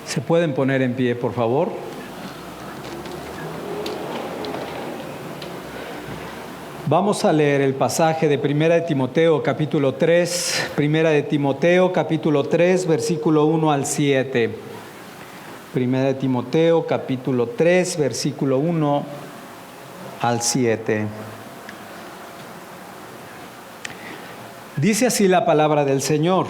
¿Se pueden poner en pie, por favor? Vamos a leer el pasaje de Primera de Timoteo, capítulo 3. Primera de Timoteo, capítulo 3, versículo 1 al 7. Primera de Timoteo, capítulo 3, versículo 1 al 7. Dice así la palabra del Señor,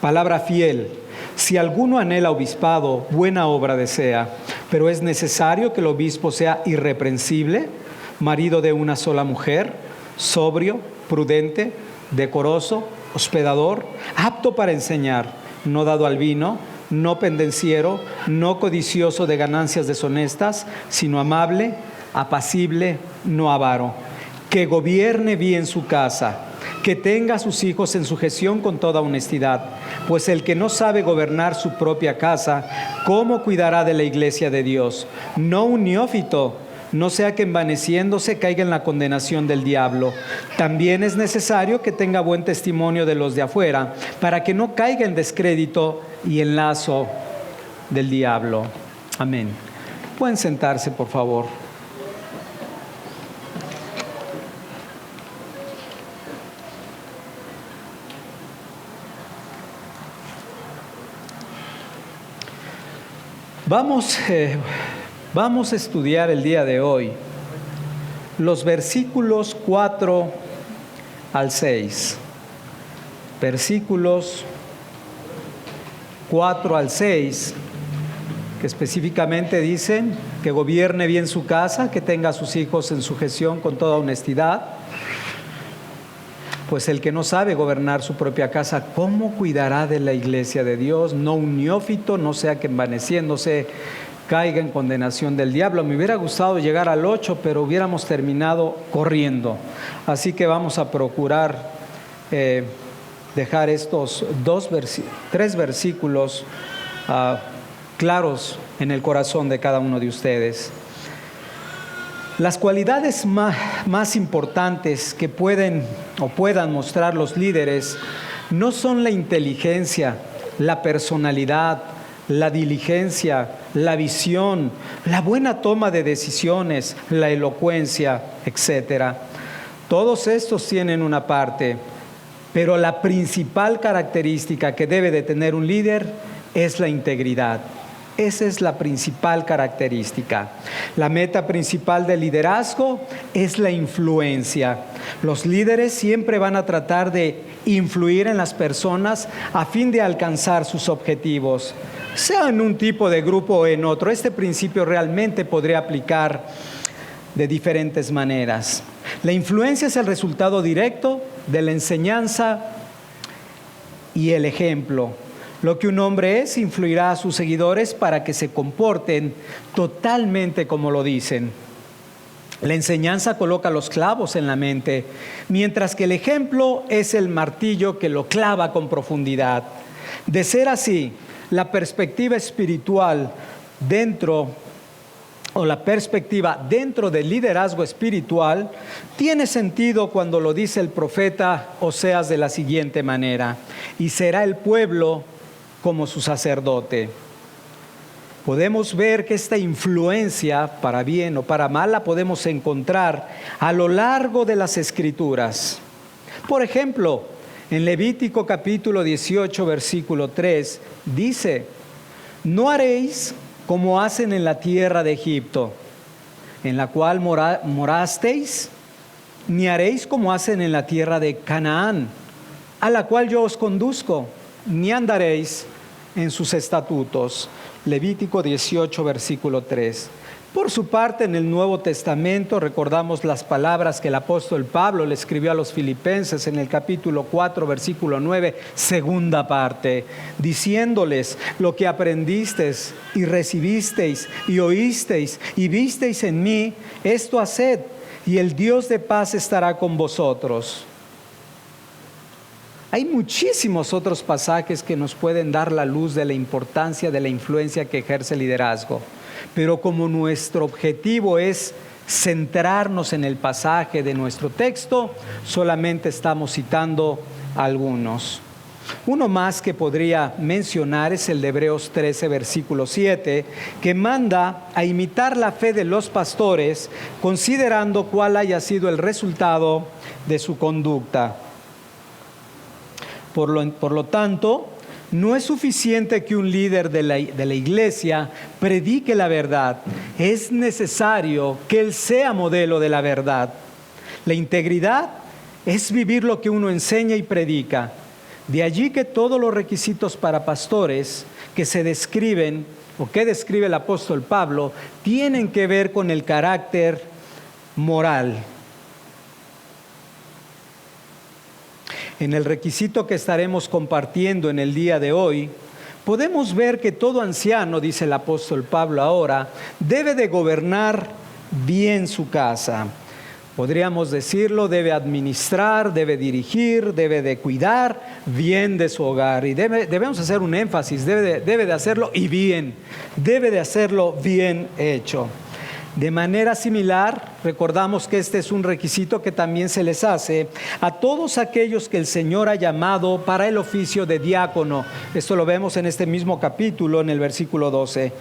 palabra fiel. Si alguno anhela obispado, buena obra desea, pero es necesario que el obispo sea irreprensible, marido de una sola mujer, sobrio, prudente, decoroso, hospedador, apto para enseñar, no dado al vino, no pendenciero, no codicioso de ganancias deshonestas, sino amable, apacible, no avaro, que gobierne bien su casa, que tenga a sus hijos en sujeción con toda honestidad, pues el que no sabe gobernar su propia casa, ¿cómo cuidará de la iglesia de Dios? No un neófito, no sea que envaneciéndose caiga en la condenación del diablo. También es necesario que tenga buen testimonio de los de afuera, para que no caiga en descrédito y en lazo del diablo. Amén. Pueden sentarse, por favor. Vamos a estudiar el día de hoy los versículos 4 al 6. Versículos 4 al 6, que específicamente dicen que gobierne bien su casa, que tenga a sus hijos en sujeción con toda honestidad. Pues el que no sabe gobernar su propia casa, ¿cómo cuidará de la iglesia de Dios? No un neófito, no sea que envaneciéndose caiga en condenación del diablo. Me hubiera gustado llegar al 8, pero hubiéramos terminado corriendo. Así que vamos a procurar dejar estos 3 versículos claros en el corazón de cada uno de ustedes. Las cualidades más importantes que puedan mostrar los líderes no son la inteligencia, la personalidad, la diligencia, la visión, la buena toma de decisiones, la elocuencia, etc. Todos estos tienen una parte, pero la principal característica que debe de tener un líder es la integridad. Esa es la principal característica. La meta principal del liderazgo es la influencia. Los líderes siempre van a tratar de influir en las personas a fin de alcanzar sus objetivos, sea en un tipo de grupo o en otro. Este principio realmente podría aplicar de diferentes maneras. La influencia es el resultado directo de la enseñanza y el ejemplo. Lo que un hombre es, influirá a sus seguidores para que se comporten totalmente como lo dicen. La enseñanza coloca los clavos en la mente, mientras que el ejemplo es el martillo que lo clava con profundidad. De ser así, la perspectiva espiritual la perspectiva dentro del liderazgo espiritual tiene sentido cuando lo dice el profeta Oseas de la siguiente manera: y será el pueblo como su sacerdote. Podemos ver que esta influencia, para bien o para mal, la podemos encontrar a lo largo de las Escrituras. Por ejemplo, en Levítico capítulo 18, versículo 3, dice: no haréis como hacen en la tierra de Egipto, en la cual morasteis, ni haréis como hacen en la tierra de Canaán, a la cual yo os conduzco, ni andaréis en sus estatutos. Levítico 18, versículo 3. Por su parte, en el Nuevo Testamento recordamos las palabras que el apóstol Pablo le escribió a los Filipenses en el capítulo 4, versículo 9, segunda parte, diciéndoles: lo que aprendisteis y recibisteis y oísteis y visteis en mí, esto haced, y el Dios de paz estará con vosotros. Hay muchísimos otros pasajes que nos pueden dar la luz de la importancia de la influencia que ejerce el liderazgo. Pero como nuestro objetivo es centrarnos en el pasaje de nuestro texto, solamente estamos citando algunos. Uno más que podría mencionar es el de Hebreos 13, versículo 7, que manda a imitar la fe de los pastores, considerando cuál haya sido el resultado de su conducta. Por lo tanto, no es suficiente que un líder de la iglesia predique la verdad. Es necesario que él sea modelo de la verdad. La integridad es vivir lo que uno enseña y predica. De allí que todos los requisitos para pastores que se describen o que describe el apóstol Pablo tienen que ver con el carácter moral. En el requisito que estaremos compartiendo en el día de hoy, podemos ver que todo anciano, dice el apóstol Pablo ahora, debe de gobernar bien su casa. Podríamos decirlo, debe administrar, debe dirigir, debe de cuidar bien de su hogar. Y debemos hacer un énfasis, debe de hacerlo y bien, debe de hacerlo bien hecho. De manera similar, recordamos que este es un requisito que también se les hace a todos aquellos que el Señor ha llamado para el oficio de diácono. Esto lo vemos en este mismo capítulo, en el versículo 12.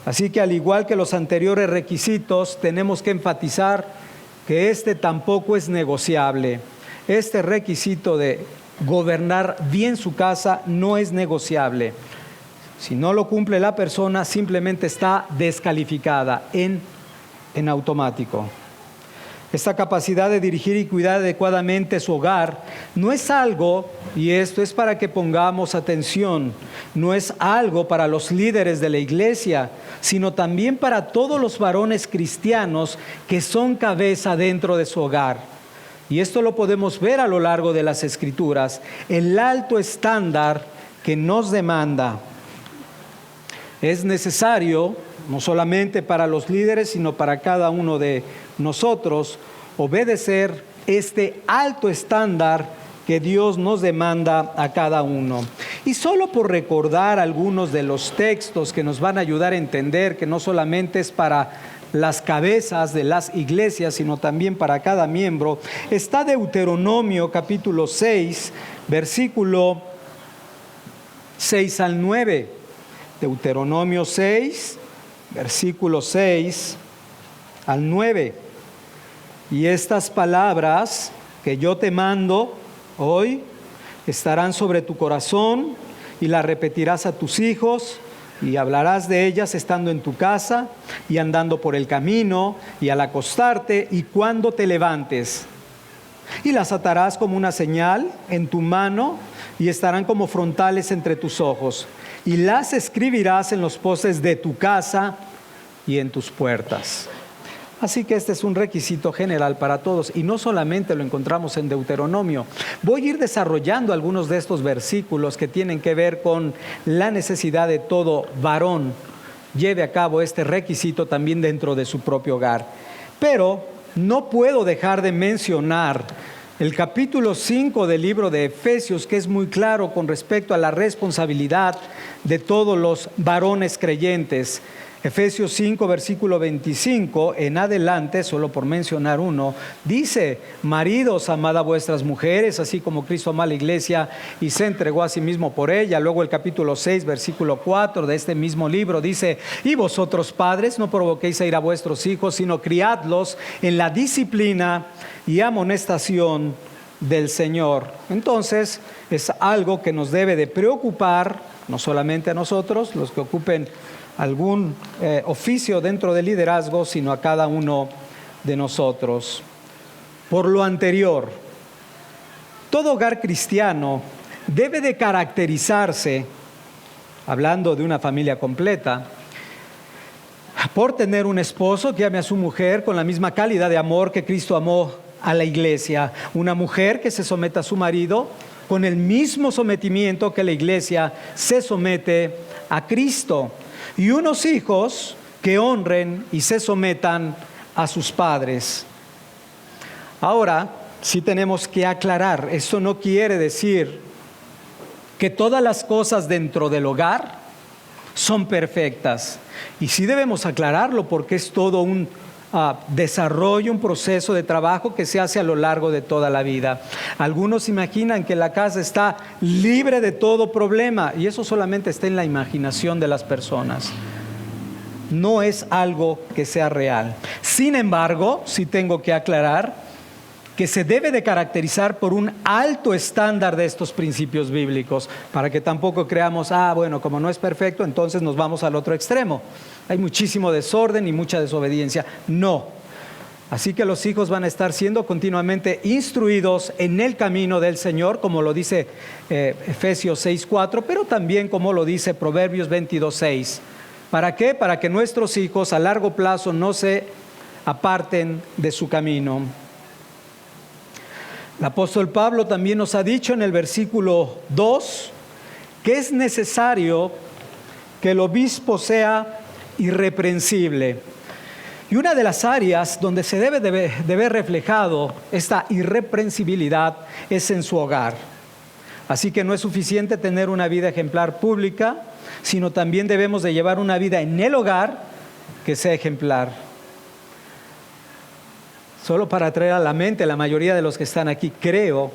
Así que al igual que los anteriores requisitos, tenemos que enfatizar que este tampoco es negociable. Este requisito de gobernar bien su casa no es negociable. Si no lo cumple la persona, simplemente está descalificada en automático. Esta capacidad de dirigir y cuidar adecuadamente su hogar no es algo, y esto es para que pongamos atención, no es algo para los líderes de la iglesia, sino también para todos los varones cristianos que son cabeza dentro de su hogar. Y esto lo podemos ver a lo largo de las Escrituras, el alto estándar que nos demanda. Es necesario, no solamente para los líderes, sino para cada uno de nosotros, obedecer este alto estándar que Dios nos demanda a cada uno. Y solo por recordar algunos de los textos que nos van a ayudar a entender que no solamente es para las cabezas de las iglesias, sino también para cada miembro, está Deuteronomio capítulo 6, versículo 6 al 9. Deuteronomio 6, versículo 6 al 9. Y estas palabras que yo te mando hoy estarán sobre tu corazón y las repetirás a tus hijos y hablarás de ellas estando en tu casa y andando por el camino y al acostarte y cuando te levantes. Y las atarás como una señal en tu mano y estarán como frontales entre tus ojos. Y las escribirás en los postes de tu casa y en tus puertas. Así que este es un requisito general para todos y no solamente lo encontramos en Deuteronomio. Voy a ir desarrollando algunos de estos versículos que tienen que ver con la necesidad de todo varón lleve a cabo este requisito también dentro de su propio hogar. Pero no puedo dejar de mencionar el capítulo 5 del libro de Efesios, que es muy claro con respecto a la responsabilidad de todos los varones creyentes. Efesios 5, versículo 25 en adelante, solo por mencionar uno, dice: maridos, amad a vuestras mujeres, así como Cristo amó a la iglesia y se entregó a sí mismo por ella. Luego el capítulo 6, versículo 4 de este mismo libro dice: y vosotros padres, no provoquéis a ir a vuestros hijos, sino criadlos en la disciplina y amonestación del Señor. Entonces es algo que nos debe de preocupar, no solamente a nosotros, los que ocupen algún oficio dentro del liderazgo, sino a cada uno de nosotros. Por lo anterior, todo hogar cristiano debe de caracterizarse, hablando de una familia completa, por tener un esposo que ame a su mujer con la misma calidad de amor que Cristo amó a la iglesia, una mujer que se someta a su marido con el mismo sometimiento que la iglesia se somete a Cristo, y unos hijos que honren y se sometan a sus padres. Ahora, sí tenemos que aclarar, esto no quiere decir que todas las cosas dentro del hogar son perfectas. Y sí debemos aclararlo porque es todo un desarrollo, un proceso de trabajo que se hace a lo largo de toda la vida. Algunos imaginan que la casa está libre de todo problema, y eso solamente está en la imaginación de las personas. No es algo que sea real. Sin embargo, sí tengo que aclarar que se debe de caracterizar por un alto estándar de estos principios bíblicos, para que tampoco creamos, bueno, como no es perfecto, entonces nos vamos al otro extremo. Hay muchísimo desorden y mucha desobediencia. No. Así que los hijos van a estar siendo continuamente instruidos en el camino del Señor, como lo dice Efesios 6:4, pero también como lo dice Proverbios 22:6. ¿Para qué? Para que nuestros hijos a largo plazo no se aparten de su camino. El apóstol Pablo también nos ha dicho en el versículo 2 que es necesario que el obispo sea irreprensible. Y una de las áreas donde se debe de ver reflejado esta irreprensibilidad es en su hogar. Así que no es suficiente tener una vida ejemplar pública, sino también debemos de llevar una vida en el hogar que sea ejemplar. Solo para traer a la mente, la mayoría de los que están aquí, creo,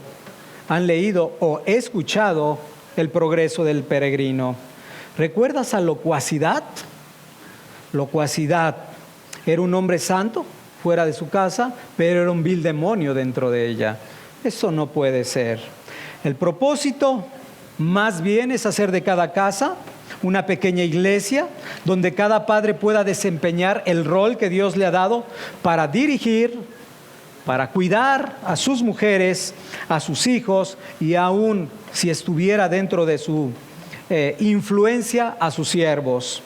han leído o escuchado El progreso del peregrino. ¿Recuerdas a Locuacidad? Locuacidad era un hombre santo fuera de su casa, pero era un vil demonio dentro de ella. Eso no puede ser. El propósito, más bien, es hacer de cada casa una pequeña iglesia donde cada padre pueda desempeñar el rol que Dios le ha dado para dirigir, para cuidar a sus mujeres, a sus hijos y aún, si estuviera dentro de su influencia, a sus siervos.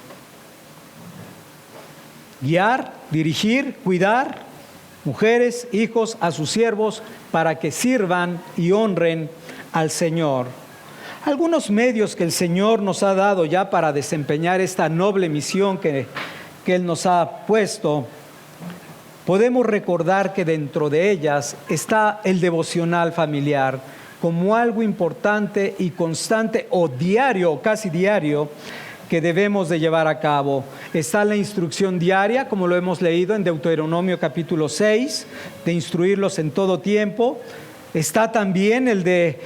Guiar, dirigir, cuidar mujeres, hijos, a sus siervos para que sirvan y honren al Señor. Algunos medios que el Señor nos ha dado ya para desempeñar esta noble misión que Él nos ha puesto. Podemos recordar que dentro de ellas está el devocional familiar como algo importante y constante o diario o casi diario que debemos de llevar a cabo. Está la instrucción diaria, como lo hemos leído en Deuteronomio capítulo 6, de instruirlos en todo tiempo. Está también el de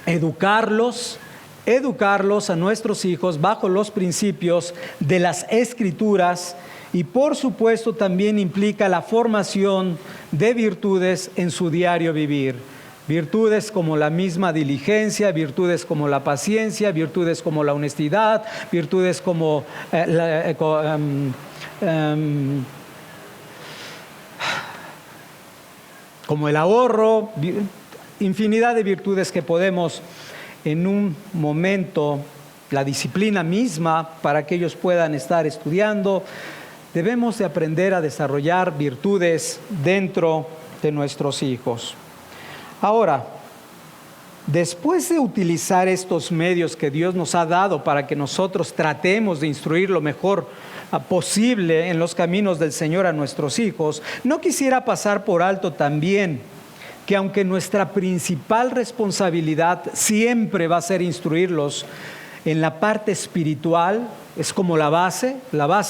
educarlos a nuestros hijos bajo los principios de las Escrituras. Y por supuesto también implica la formación de virtudes en su diario vivir. Virtudes como la misma diligencia, virtudes como la paciencia, virtudes como la honestidad, virtudes como el ahorro, infinidad de virtudes que podemos en un momento, la disciplina misma para que ellos puedan estar estudiando. Debemos de aprender a desarrollar virtudes dentro de nuestros hijos. Ahora, después de utilizar estos medios que Dios nos ha dado para que nosotros tratemos de instruir lo mejor posible en los caminos del Señor a nuestros hijos, no quisiera pasar por alto también que aunque nuestra principal responsabilidad siempre va a ser instruirlos en la parte espiritual, es como la base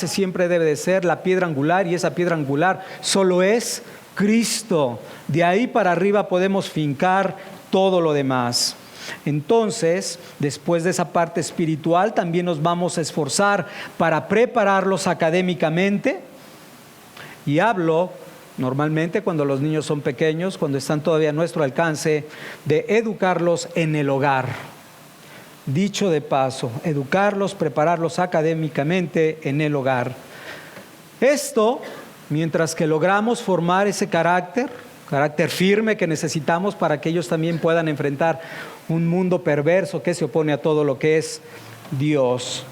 siempre debe de ser la piedra angular, y esa piedra angular solo es Cristo. De ahí para arriba podemos fincar todo lo demás. Entonces, después de esa parte espiritual, también nos vamos a esforzar para prepararlos académicamente. Y hablo normalmente cuando los niños son pequeños, cuando están todavía a nuestro alcance, de educarlos en el hogar. Dicho de paso, educarlos, prepararlos académicamente en el hogar. Esto, mientras que logramos formar ese carácter firme que necesitamos para que ellos también puedan enfrentar un mundo perverso que se opone a todo lo que es Dios.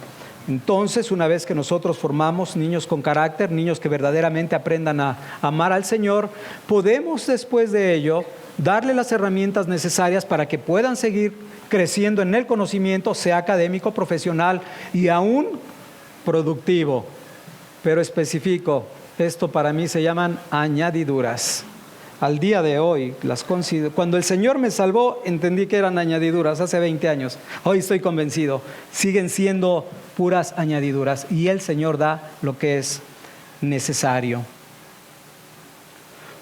Entonces, una vez que nosotros formamos niños con carácter, niños que verdaderamente aprendan a amar al Señor, podemos después de ello darle las herramientas necesarias para que puedan seguir creciendo en el conocimiento, sea académico, profesional y aún productivo. Pero especifico, esto para mí se llaman añadiduras. Al día de hoy las considero. Cuando el Señor me salvó, entendí que eran añadiduras, hace 20 años. Hoy estoy convencido, siguen siendo puras añadiduras y el Señor da lo que es necesario.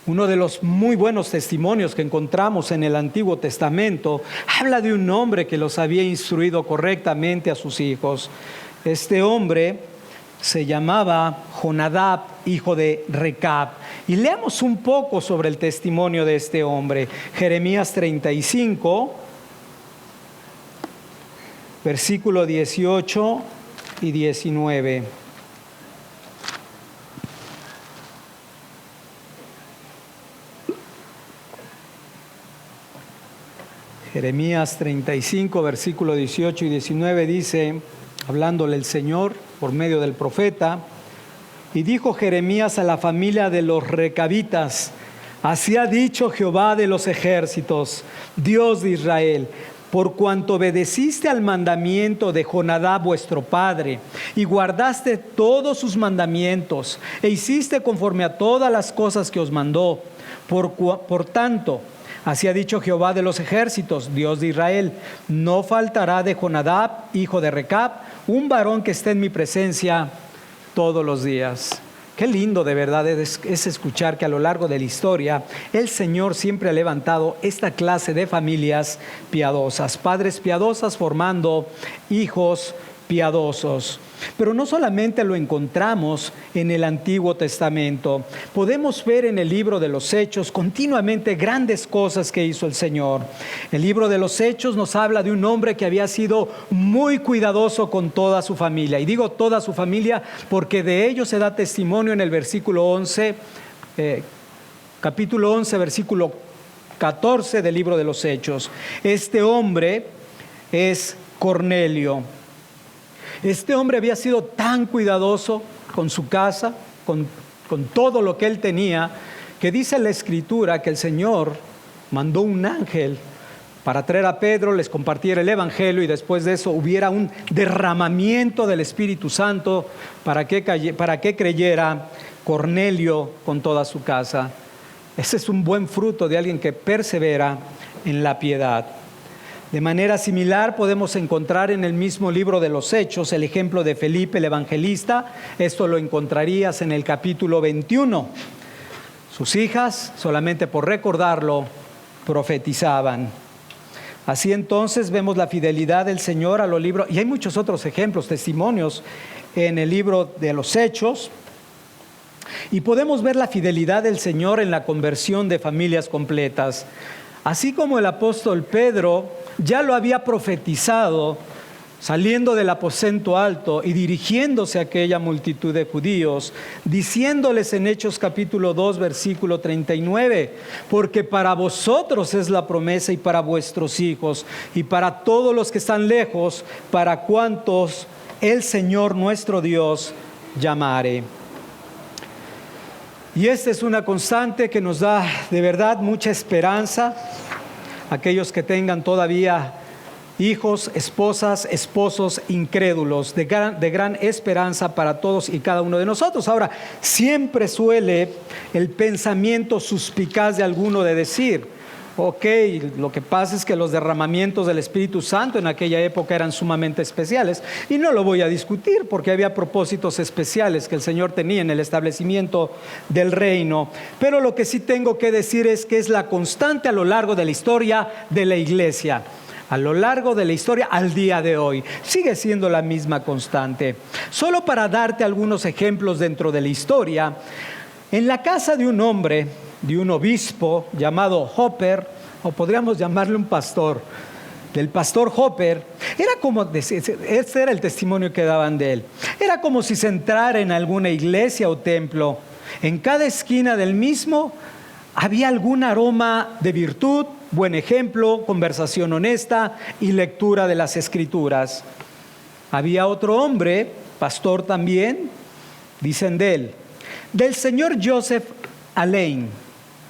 Uno de los muy buenos testimonios que encontramos en el Antiguo Testamento habla de un hombre que los había instruido correctamente a sus hijos. Este hombre se llamaba Jonadab, hijo de Recab. Y leamos un poco sobre el testimonio de este hombre. Jeremías 35, versículo 18 y 19. Jeremías 35, versículo 18 y 19 dice, hablándole el Señor por medio del profeta, y dijo Jeremías a la familia de los recabitas, así ha dicho Jehová de los ejércitos, Dios de Israel, por cuanto obedeciste al mandamiento de Jonadab vuestro padre, y guardaste todos sus mandamientos, e hiciste conforme a todas las cosas que os mandó, por tanto, así ha dicho Jehová de los ejércitos, Dios de Israel, no faltará de Jonadab, hijo de Recab, un varón que esté en mi presencia todos los días. Qué lindo de verdad es escuchar que a lo largo de la historia el Señor siempre ha levantado esta clase de familias piadosas, padres piadosos formando hijos piadosos. Pero no solamente lo encontramos en el Antiguo Testamento, podemos ver en el libro de los Hechos continuamente grandes cosas que hizo el Señor. El libro de los Hechos nos habla de un hombre que había sido muy cuidadoso con toda su familia. Y digo toda su familia porque de ello se da testimonio en el versículo 11, capítulo 11, versículo 14 del libro de los Hechos. Este hombre es Cornelio. Este hombre había sido tan cuidadoso con su casa, con todo lo que él tenía, que dice la Escritura que el Señor mandó un ángel para traer a Pedro, les compartiera el Evangelio y después de eso hubiera un derramamiento del Espíritu Santo para que creyera Cornelio con toda su casa. Ese es un buen fruto de alguien que persevera en la piedad. De manera similar podemos encontrar en el mismo libro de los Hechos el ejemplo de Felipe el evangelista. Esto lo encontrarías en el capítulo 21. Sus hijas, solamente por recordarlo, profetizaban. Así entonces vemos la fidelidad del Señor a los libros, y hay muchos otros ejemplos, testimonios en el libro de los Hechos. Y podemos ver la fidelidad del Señor en la conversión de familias completas. Así como el apóstol Pedro ya lo había profetizado saliendo del aposento alto y dirigiéndose a aquella multitud de judíos, diciéndoles en Hechos capítulo 2, versículo 39, porque para vosotros es la promesa y para vuestros hijos y para todos los que están lejos, para cuantos el Señor nuestro Dios llamare. Y esta es una constante que nos da de verdad mucha esperanza. Aquellos que tengan todavía hijos, esposas, esposos incrédulos, de gran esperanza para todos y cada uno de nosotros. Ahora, siempre suele el pensamiento suspicaz de alguno de decir, ok, lo que pasa es que los derramamientos del Espíritu Santo en aquella época eran sumamente especiales, y no lo voy a discutir porque había propósitos especiales que el Señor tenía en el establecimiento del reino, pero lo que sí tengo que decir es que es la constante a lo largo de la historia de la iglesia. A lo largo de la historia, al día de hoy, sigue siendo la misma constante. Solo para darte algunos ejemplos dentro de la historia, en la casa de un hombre, de un obispo llamado Hopper, o podríamos llamarle un pastor, del pastor Hopper, era como, este era el testimonio que daban de él, era como si se entrara en alguna iglesia o templo. En cada esquina del mismo había algún aroma de virtud, buen ejemplo, conversación honesta y lectura de las Escrituras. Había otro hombre, pastor también, dicen de él, del señor Joseph Allein,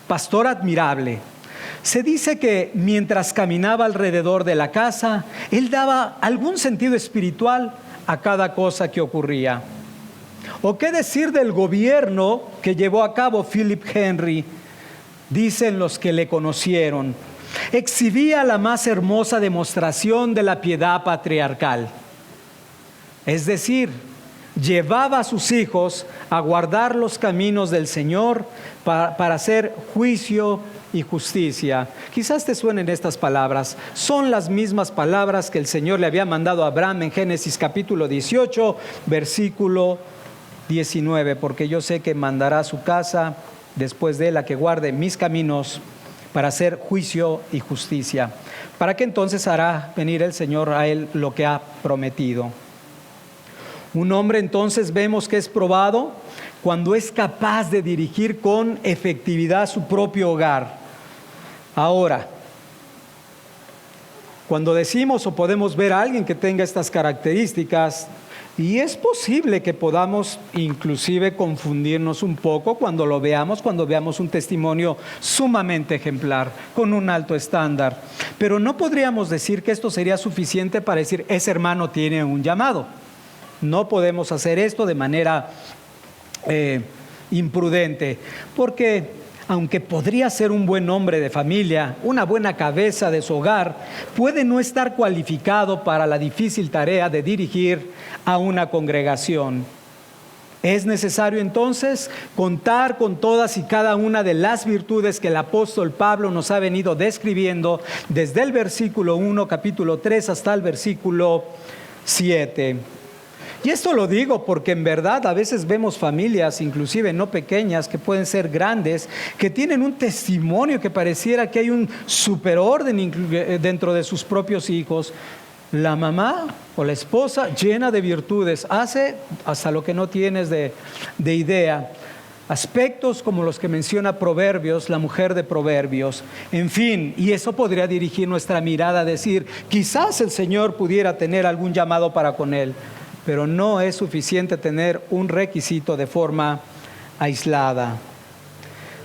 pastor admirable. Se dice que mientras caminaba alrededor de la casa, él daba algún sentido espiritual a cada cosa que ocurría. ¿O qué decir del gobierno que llevó a cabo Philip Henry? Dicen los que le conocieron, exhibía la más hermosa demostración de la piedad patriarcal. Es decir, llevaba a sus hijos a guardar los caminos del Señor para hacer juicio y justicia. Quizás te suenen estas palabras. Son las mismas palabras que el Señor le había mandado a Abraham en Génesis capítulo 18, versículo 19. Porque yo sé que mandará a su casa después de él a que guarde mis caminos para hacer juicio y justicia. ¿Para qué entonces hará venir el Señor a él lo que ha prometido? Un hombre entonces vemos que es probado cuando es capaz de dirigir con efectividad su propio hogar. Ahora, cuando decimos o podemos ver a alguien que tenga estas características, y es posible que podamos inclusive confundirnos un poco cuando veamos un testimonio sumamente ejemplar, con un alto estándar. Pero no podríamos decir que esto sería suficiente para decir, ese hermano tiene un llamado. No podemos hacer esto de manera imprudente, porque aunque podría ser un buen hombre de familia, una buena cabeza de su hogar, puede no estar cualificado para la difícil tarea de dirigir a una congregación. Es necesario entonces contar con todas y cada una de las virtudes que el apóstol Pablo nos ha venido describiendo desde el versículo 1, capítulo 3, hasta el versículo 7. Y esto lo digo porque en verdad a veces vemos familias, inclusive no pequeñas, que pueden ser grandes, que tienen un testimonio que pareciera que hay un superorden dentro de sus propios hijos. La mamá o la esposa llena de virtudes, hace hasta lo que no tienes de idea. Aspectos como los que menciona Proverbios, la mujer de Proverbios. En fin, y eso podría dirigir nuestra mirada a decir, quizás el Señor pudiera tener algún llamado para con él. Pero no es suficiente tener un requisito de forma aislada.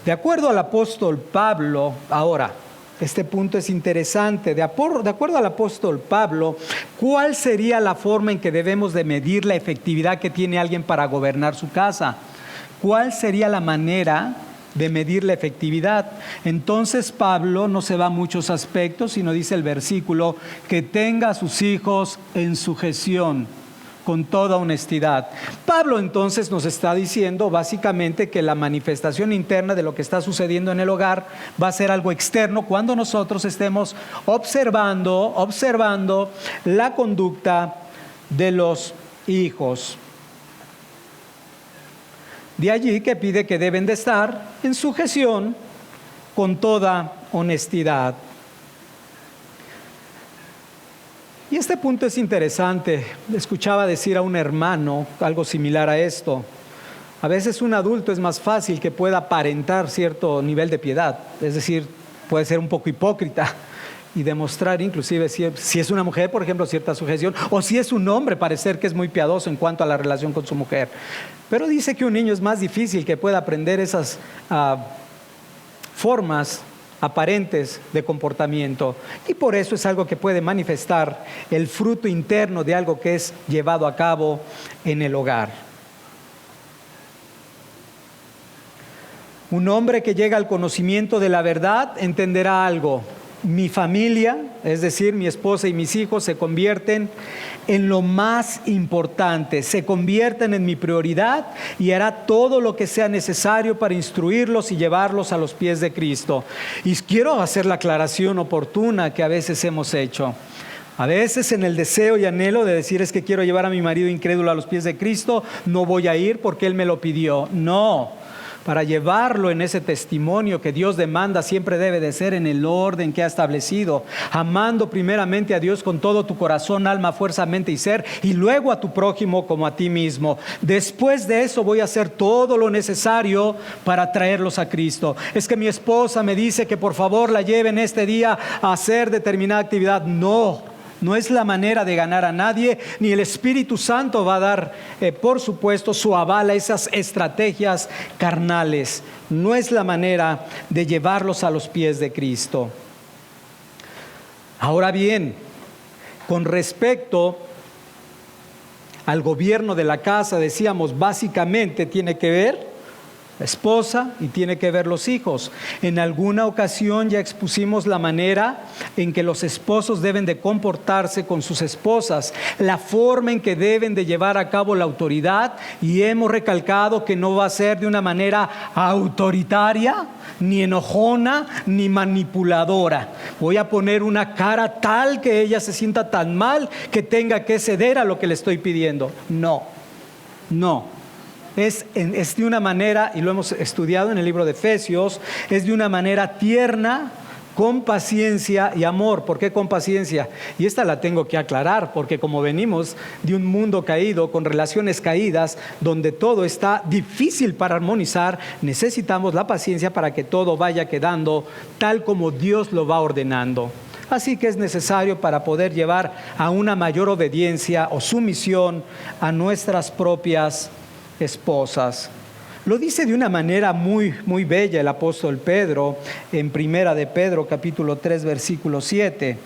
De acuerdo al apóstol Pablo, ahora, este punto es interesante. De acuerdo al apóstol Pablo, ¿cuál sería la forma en que debemos de medir la efectividad que tiene alguien para gobernar su casa? ¿Cuál sería la manera de medir la efectividad? Entonces Pablo no se va a muchos aspectos, sino dice el versículo, que tenga a sus hijos en sujeción, con toda honestidad. Pablo entonces nos está diciendo básicamente que la manifestación interna de lo que está sucediendo en el hogar va a ser algo externo cuando nosotros estemos observando la conducta de los hijos. De allí que pide que deben de estar en sujeción con toda honestidad. Y este punto es interesante. Escuchaba decir a un hermano algo similar a esto. A veces un adulto es más fácil que pueda aparentar cierto nivel de piedad. Es decir, puede ser un poco hipócrita y demostrar inclusive si es una mujer, por ejemplo, cierta sujeción, o si es un hombre, parecer que es muy piadoso en cuanto a la relación con su mujer. Pero dice que un niño es más difícil que pueda aprender esas formas aparentes de comportamiento, y por eso es algo que puede manifestar el fruto interno de algo que es llevado a cabo en el hogar. Un hombre que llega al conocimiento de la verdad entenderá algo. Mi familia, es decir, mi esposa y mis hijos, se convierten en lo más importante, se convierten en mi prioridad, y hará todo lo que sea necesario para instruirlos y llevarlos a los pies de Cristo. Y quiero hacer la aclaración oportuna que a veces hemos hecho. A veces en el deseo y anhelo de decir, es que quiero llevar a mi marido incrédulo a los pies de Cristo, no voy a ir porque él me lo pidió. No. Para llevarlo en ese testimonio que Dios demanda, siempre debe de ser en el orden que ha establecido, amando primeramente a Dios con todo tu corazón, alma, fuerza, mente y ser, y luego a tu prójimo como a ti mismo. Después de eso voy a hacer todo lo necesario para traerlos a Cristo. Es que mi esposa me dice que por favor la lleven este día a hacer determinada actividad. No es la manera de ganar a nadie, ni el Espíritu Santo va a dar, por supuesto, su aval a esas estrategias carnales. No es la manera de llevarlos a los pies de Cristo. Ahora bien, con respecto al gobierno de la casa, decíamos, básicamente tiene que ver esposa y tiene que ver los hijos. En alguna ocasión ya expusimos la manera en que los esposos deben de comportarse con sus esposas, la forma en que deben de llevar a cabo la autoridad, y hemos recalcado que no va a ser de una manera autoritaria, ni enojona, ni manipuladora. Voy a poner una cara tal que ella se sienta tan mal que tenga que ceder a lo que le estoy pidiendo. No. Es de una manera, y lo hemos estudiado en el libro de Efesios, es de una manera tierna, con paciencia y amor. ¿Por qué con paciencia? Y esta la tengo que aclarar, porque como venimos de un mundo caído, con relaciones caídas, donde todo está difícil para armonizar, necesitamos la paciencia para que todo vaya quedando tal como Dios lo va ordenando. Así que es necesario para poder llevar a una mayor obediencia o sumisión a nuestras propias esposas. Lo dice de una manera muy, muy bella el apóstol Pedro en Primera de Pedro, capítulo 3, versículo 7.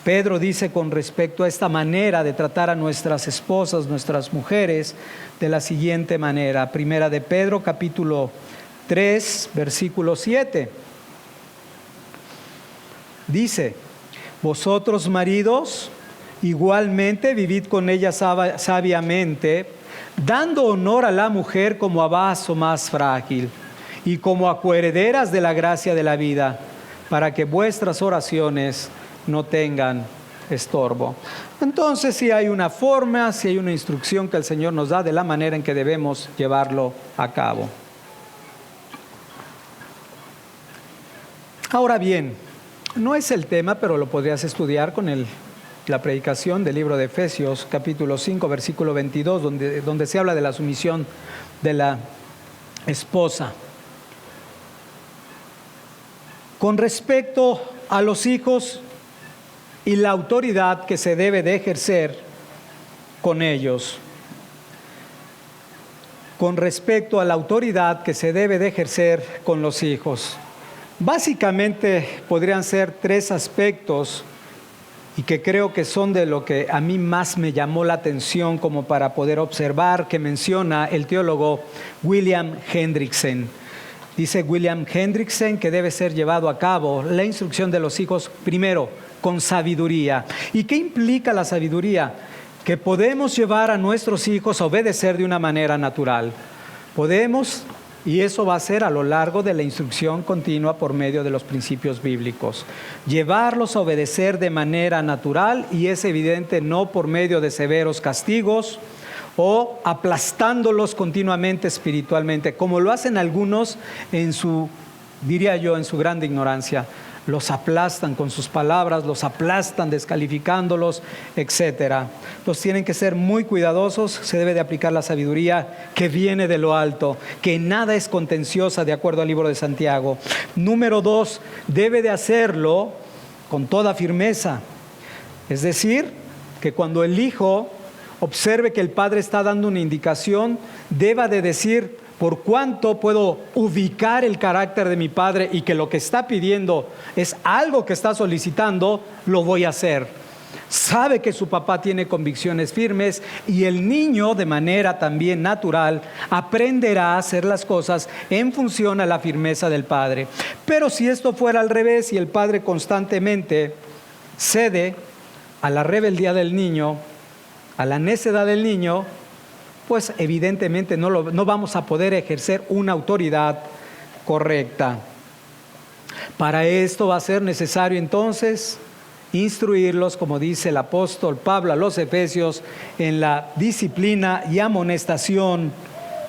Pedro dice con respecto a esta manera de tratar a nuestras esposas, nuestras mujeres, de la siguiente manera. Primera de Pedro, capítulo 3, versículo 7. Dice: vosotros maridos, igualmente vivid con ella sabiamente, dando honor a la mujer como a vaso más frágil y como a coherederas de la gracia de la vida, para que vuestras oraciones no tengan estorbo. Entonces, si hay una forma, si hay una instrucción que el Señor nos da de la manera en que debemos llevarlo a cabo. Ahora bien, no es el tema, pero lo podrías estudiar con la predicación del libro de Efesios, capítulo 5, versículo 22, donde se habla de la sumisión de la esposa. Con respecto a los hijos y la autoridad que se debe de ejercer con ellos. Con respecto a la autoridad que se debe de ejercer con los hijos. Básicamente podrían ser tres aspectos, y que creo que son de lo que a mí más me llamó la atención como para poder observar, que menciona el teólogo William Hendriksen. Dice William Hendriksen que debe ser llevado a cabo la instrucción de los hijos, primero, con sabiduría. ¿Y qué implica la sabiduría? Que podemos llevar a nuestros hijos a obedecer de una manera natural. Podemos, y eso va a ser a lo largo de la instrucción continua por medio de los principios bíblicos. Llevarlos a obedecer de manera natural, y es evidente no por medio de severos castigos o aplastándolos continuamente espiritualmente, como lo hacen algunos en su grande ignorancia. Los aplastan con sus palabras, los aplastan descalificándolos, etc. Entonces tienen que ser muy cuidadosos. Se debe de aplicar la sabiduría que viene de lo alto, que nada es contenciosa, de acuerdo al libro de Santiago. Número 2, debe de hacerlo con toda firmeza. Es decir, que cuando el hijo observe que el padre está dando una indicación, deba de decir: por cuánto puedo ubicar el carácter de mi padre y que lo que está pidiendo es algo que está solicitando, lo voy a hacer. Sabe que su papá tiene convicciones firmes, y el niño, de manera también natural, aprenderá a hacer las cosas en función a la firmeza del padre. Pero si esto fuera al revés y el padre constantemente cede a la rebeldía del niño, a la necedad del niño, pues evidentemente no vamos a poder ejercer una autoridad correcta. Para esto va a ser necesario entonces instruirlos, como dice el apóstol Pablo a los Efesios, en la disciplina y amonestación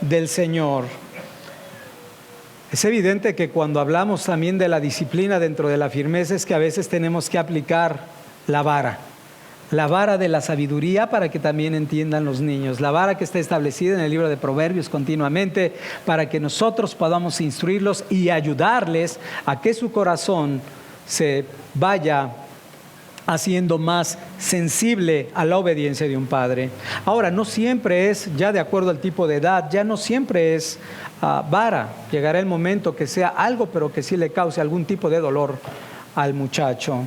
del Señor. Es evidente que cuando hablamos también de la disciplina dentro de la firmeza, es que a veces tenemos que aplicar la vara de la sabiduría, para que también entiendan los niños, la vara que está establecida en el libro de Proverbios continuamente, para que nosotros podamos instruirlos y ayudarles a que su corazón se vaya haciendo más sensible a la obediencia de un padre. Ahora, no siempre es, ya de acuerdo al tipo de edad, ya no siempre es vara. Llegará el momento que sea algo, pero que sí le cause algún tipo de dolor al muchacho.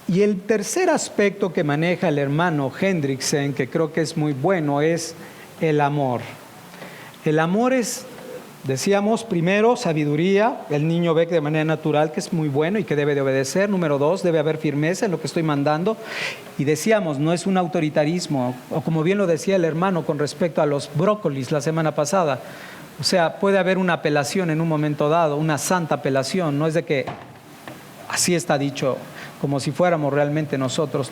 Y el tercer aspecto que maneja el hermano Hendriksen, que creo que es muy bueno, es el amor. El amor es, decíamos, primero, sabiduría. El niño ve de manera natural que es muy bueno y que debe de obedecer. Número 2, debe haber firmeza en lo que estoy mandando. Y decíamos, no es un autoritarismo, o como bien lo decía el hermano con respecto a los brócolis la semana pasada. O sea, puede haber una apelación en un momento dado, una santa apelación. No es de que así está dicho, como si fuéramos realmente nosotros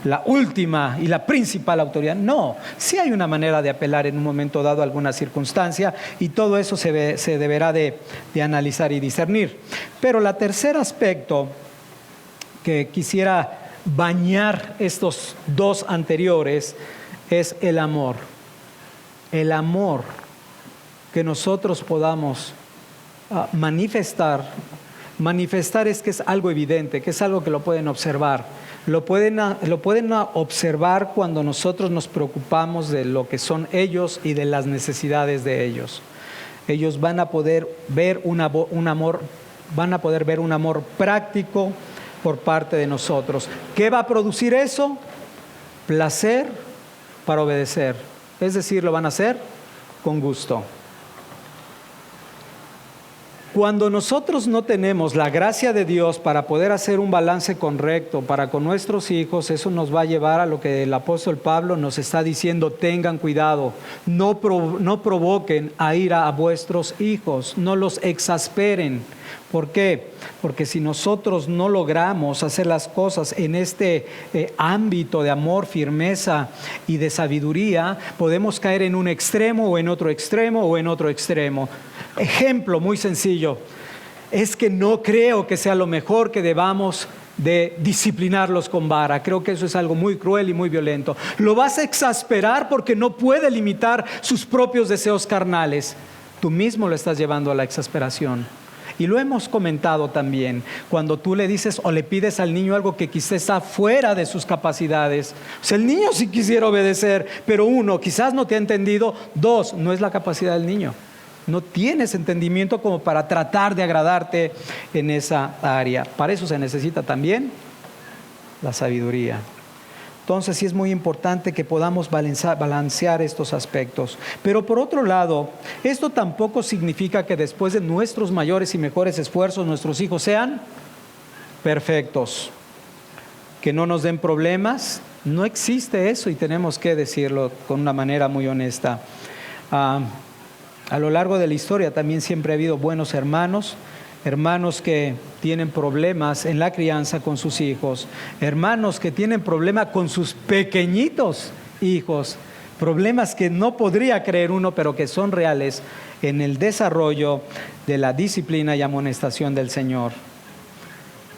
la última y la principal autoridad. No, sí hay una manera de apelar en un momento dado a alguna circunstancia, y todo eso se deberá de analizar y discernir. Pero el tercer aspecto que quisiera bañar estos dos anteriores es el amor. El amor que nosotros podamos manifestar. Manifestar es que es algo evidente, que es algo que lo pueden observar. Lo pueden observar cuando nosotros nos preocupamos de lo que son ellos y de las necesidades de ellos. Ellos van a poder ver un amor práctico por parte de nosotros. ¿Qué va a producir eso? Placer para obedecer. Es decir, lo van a hacer con gusto. Cuando nosotros no tenemos la gracia de Dios para poder hacer un balance correcto para con nuestros hijos, eso nos va a llevar a lo que el apóstol Pablo nos está diciendo: tengan cuidado, no provoquen a ira a vuestros hijos, no los exasperen. ¿Por qué? Porque si nosotros no logramos hacer las cosas en este ámbito de amor, firmeza y de sabiduría, podemos caer en un extremo o en otro extremo o en otro extremo. Ejemplo muy sencillo, es que no creo que sea lo mejor que debamos de disciplinarlos con vara. Creo que eso es algo muy cruel y muy violento. Lo vas a exasperar porque no puede limitar sus propios deseos carnales. Tú mismo lo estás llevando a la exasperación. Y lo hemos comentado también, cuando tú le dices o le pides al niño algo que quizás está fuera de sus capacidades. O sea, el niño sí quisiera obedecer, pero uno, quizás no te ha entendido. Dos, no es la capacidad del niño. No tienes entendimiento como para tratar de agradarte en esa área. Para eso se necesita también la sabiduría. Entonces sí es muy importante que podamos balancear estos aspectos. Pero por otro lado, esto tampoco significa que después de nuestros mayores y mejores esfuerzos, nuestros hijos sean perfectos, que no nos den problemas. No existe eso, y tenemos que decirlo con una manera muy honesta. A lo largo de la historia también siempre ha habido buenos hermanos que tienen problemas en la crianza con sus hijos, hermanos que tienen problemas con sus pequeñitos hijos, problemas que no podría creer uno, pero que son reales en el desarrollo de la disciplina y amonestación del Señor.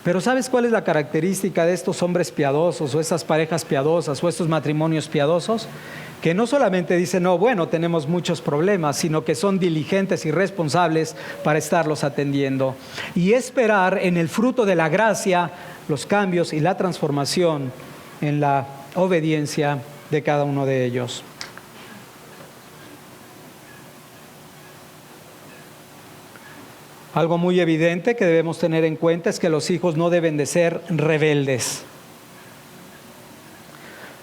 Pero ¿sabes cuál es la característica de estos hombres piadosos o estas parejas piadosas o estos matrimonios piadosos? Que no solamente dicen, no, bueno, tenemos muchos problemas, sino que son diligentes y responsables para estarlos atendiendo y esperar en el fruto de la gracia los cambios y la transformación en la obediencia de cada uno de ellos. Algo muy evidente que debemos tener en cuenta es que los hijos no deben de ser rebeldes.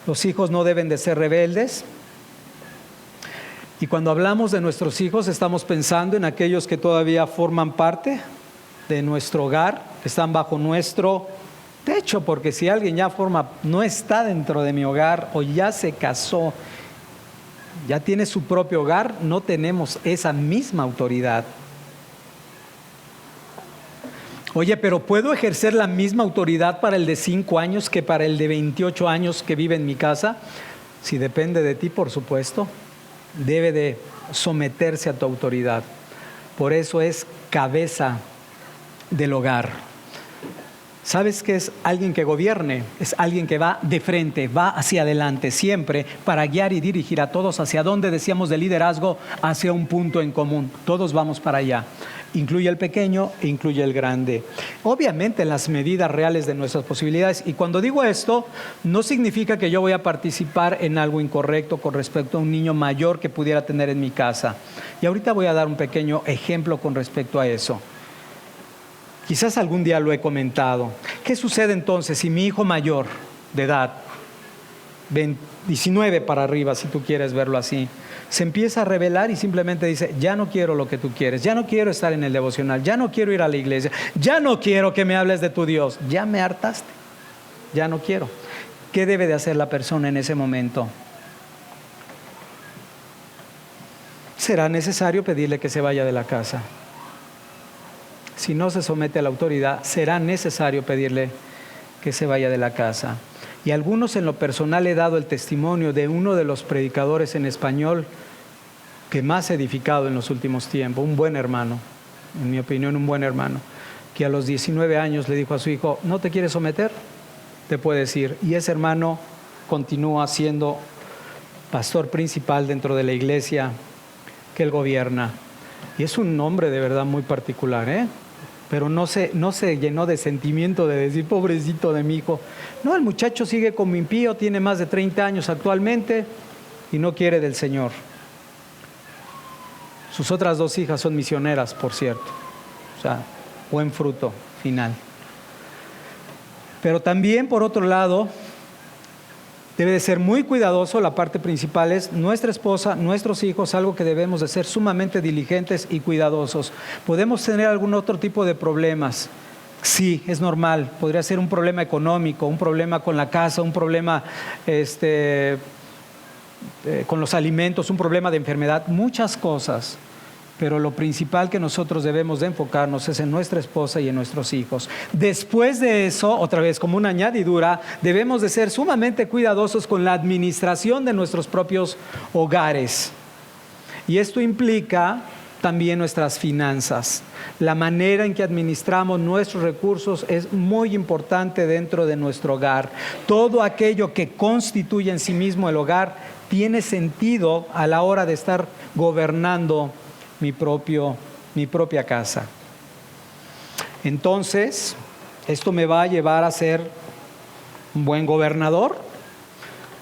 Los hijos no deben de ser rebeldes. Y cuando hablamos de nuestros hijos, estamos pensando en aquellos que todavía forman parte de nuestro hogar, están bajo nuestro techo, porque si alguien no está dentro de mi hogar o ya se casó, ya tiene su propio hogar, no tenemos esa misma autoridad. Oye, pero ¿puedo ejercer la misma autoridad para el de 5 años que para el de 28 años que vive en mi casa? Si depende de ti, por supuesto, debe de someterse a tu autoridad. Por eso es cabeza del hogar. ¿Sabes qué es alguien que gobierne? Es alguien que va de frente, va hacia adelante siempre para guiar y dirigir a todos hacia donde decíamos de liderazgo, hacia un punto en común. Todos vamos para allá. Incluye el pequeño e incluye el grande. Obviamente en las medidas reales de nuestras posibilidades. Y cuando digo esto, no significa que yo voy a participar en algo incorrecto con respecto a un niño mayor que pudiera tener en mi casa. Y ahorita voy a dar un pequeño ejemplo con respecto a eso. Quizás algún día lo he comentado. ¿Qué sucede entonces si mi hijo mayor de edad 19 para arriba, si tú quieres verlo así. Se empieza a rebelar y simplemente dice, ya no quiero lo que tú quieres, ya no quiero estar en el devocional, ya no quiero ir a la iglesia, ya no quiero que me hables de tu Dios, ya me hartaste, ya no quiero. ¿Qué debe de hacer la persona en ese momento? Será necesario pedirle que se vaya de la casa. Si no se somete a la autoridad, será necesario pedirle que se vaya de la casa. Y a algunos en lo personal he dado el testimonio de uno de los predicadores en español que más ha edificado en los últimos tiempos, un buen hermano, en mi opinión un buen hermano, que a los 19 años le dijo a su hijo, ¿no te quieres someter? Te puedes ir. Y ese hermano continúa siendo pastor principal dentro de la iglesia que él gobierna. Y es un hombre de verdad muy particular, pero no se llenó de sentimiento de decir, pobrecito de mi hijo. No, el muchacho sigue como impío, tiene más de 30 años actualmente y no quiere del Señor. Sus otras 2 hijas son misioneras, por cierto. O sea, buen fruto final. Pero también, por otro lado, debe de ser muy cuidadoso. La parte principal es nuestra esposa, nuestros hijos, algo que debemos de ser sumamente diligentes y cuidadosos. Podemos tener algún otro tipo de problemas. Sí, es normal. Podría ser un problema económico, un problema con la casa, un problema con los alimentos, un problema de enfermedad, muchas cosas. Pero lo principal que nosotros debemos de enfocarnos es en nuestra esposa y en nuestros hijos. Después de eso, otra vez como una añadidura, debemos de ser sumamente cuidadosos con la administración de nuestros propios hogares. Y esto implica también nuestras finanzas. La manera en que administramos nuestros recursos es muy importante dentro de nuestro hogar. Todo aquello que constituye en sí mismo el hogar tiene sentido a la hora de estar gobernando mi propia casa. Entonces, esto me va a llevar a ser un buen gobernador.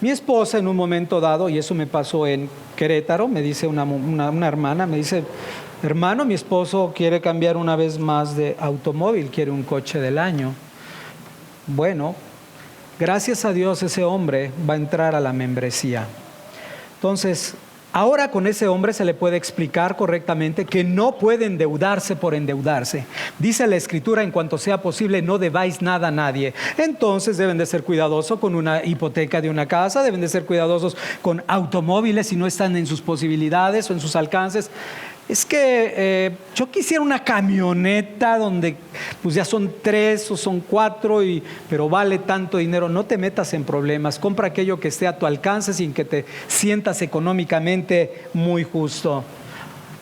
Mi esposa en un momento dado, y eso me pasó en Querétaro, me dice una hermana, me dice, hermano, mi esposo quiere cambiar una vez más de automóvil, quiere un coche del año. Bueno, gracias a Dios ese hombre va a entrar a la membresía. Entonces, ahora con ese hombre se le puede explicar correctamente que no puede endeudarse por endeudarse. Dice la Escritura, en cuanto sea posible, no debáis nada a nadie. Entonces deben de ser cuidadosos con una hipoteca de una casa, deben de ser cuidadosos con automóviles si no están en sus posibilidades o en sus alcances. Es que yo quisiera una camioneta donde pues ya son 3 o son 4, pero vale tanto dinero. No te metas en problemas, compra aquello que esté a tu alcance sin que te sientas económicamente muy justo.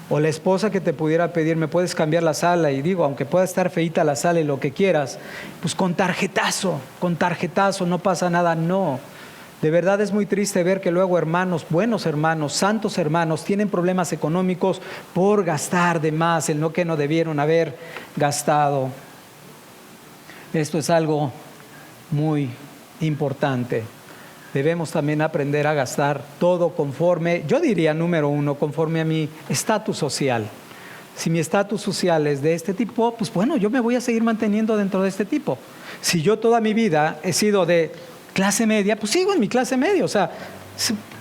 O la esposa que te pudiera pedir, ¿me puedes cambiar la sala? Y digo, aunque pueda estar feita la sala y lo que quieras, pues con tarjetazo, no pasa nada, no. De verdad es muy triste ver que luego hermanos, buenos hermanos, santos hermanos, tienen problemas económicos por gastar de más en lo que no debieron haber gastado. Esto es algo muy importante. Debemos también aprender a gastar todo conforme, yo diría número 1, conforme a mi estatus social. Si mi estatus social es de este tipo, pues bueno, yo me voy a seguir manteniendo dentro de este tipo. Si yo toda mi vida he sido de clase media, pues sigo en mi clase media. O sea,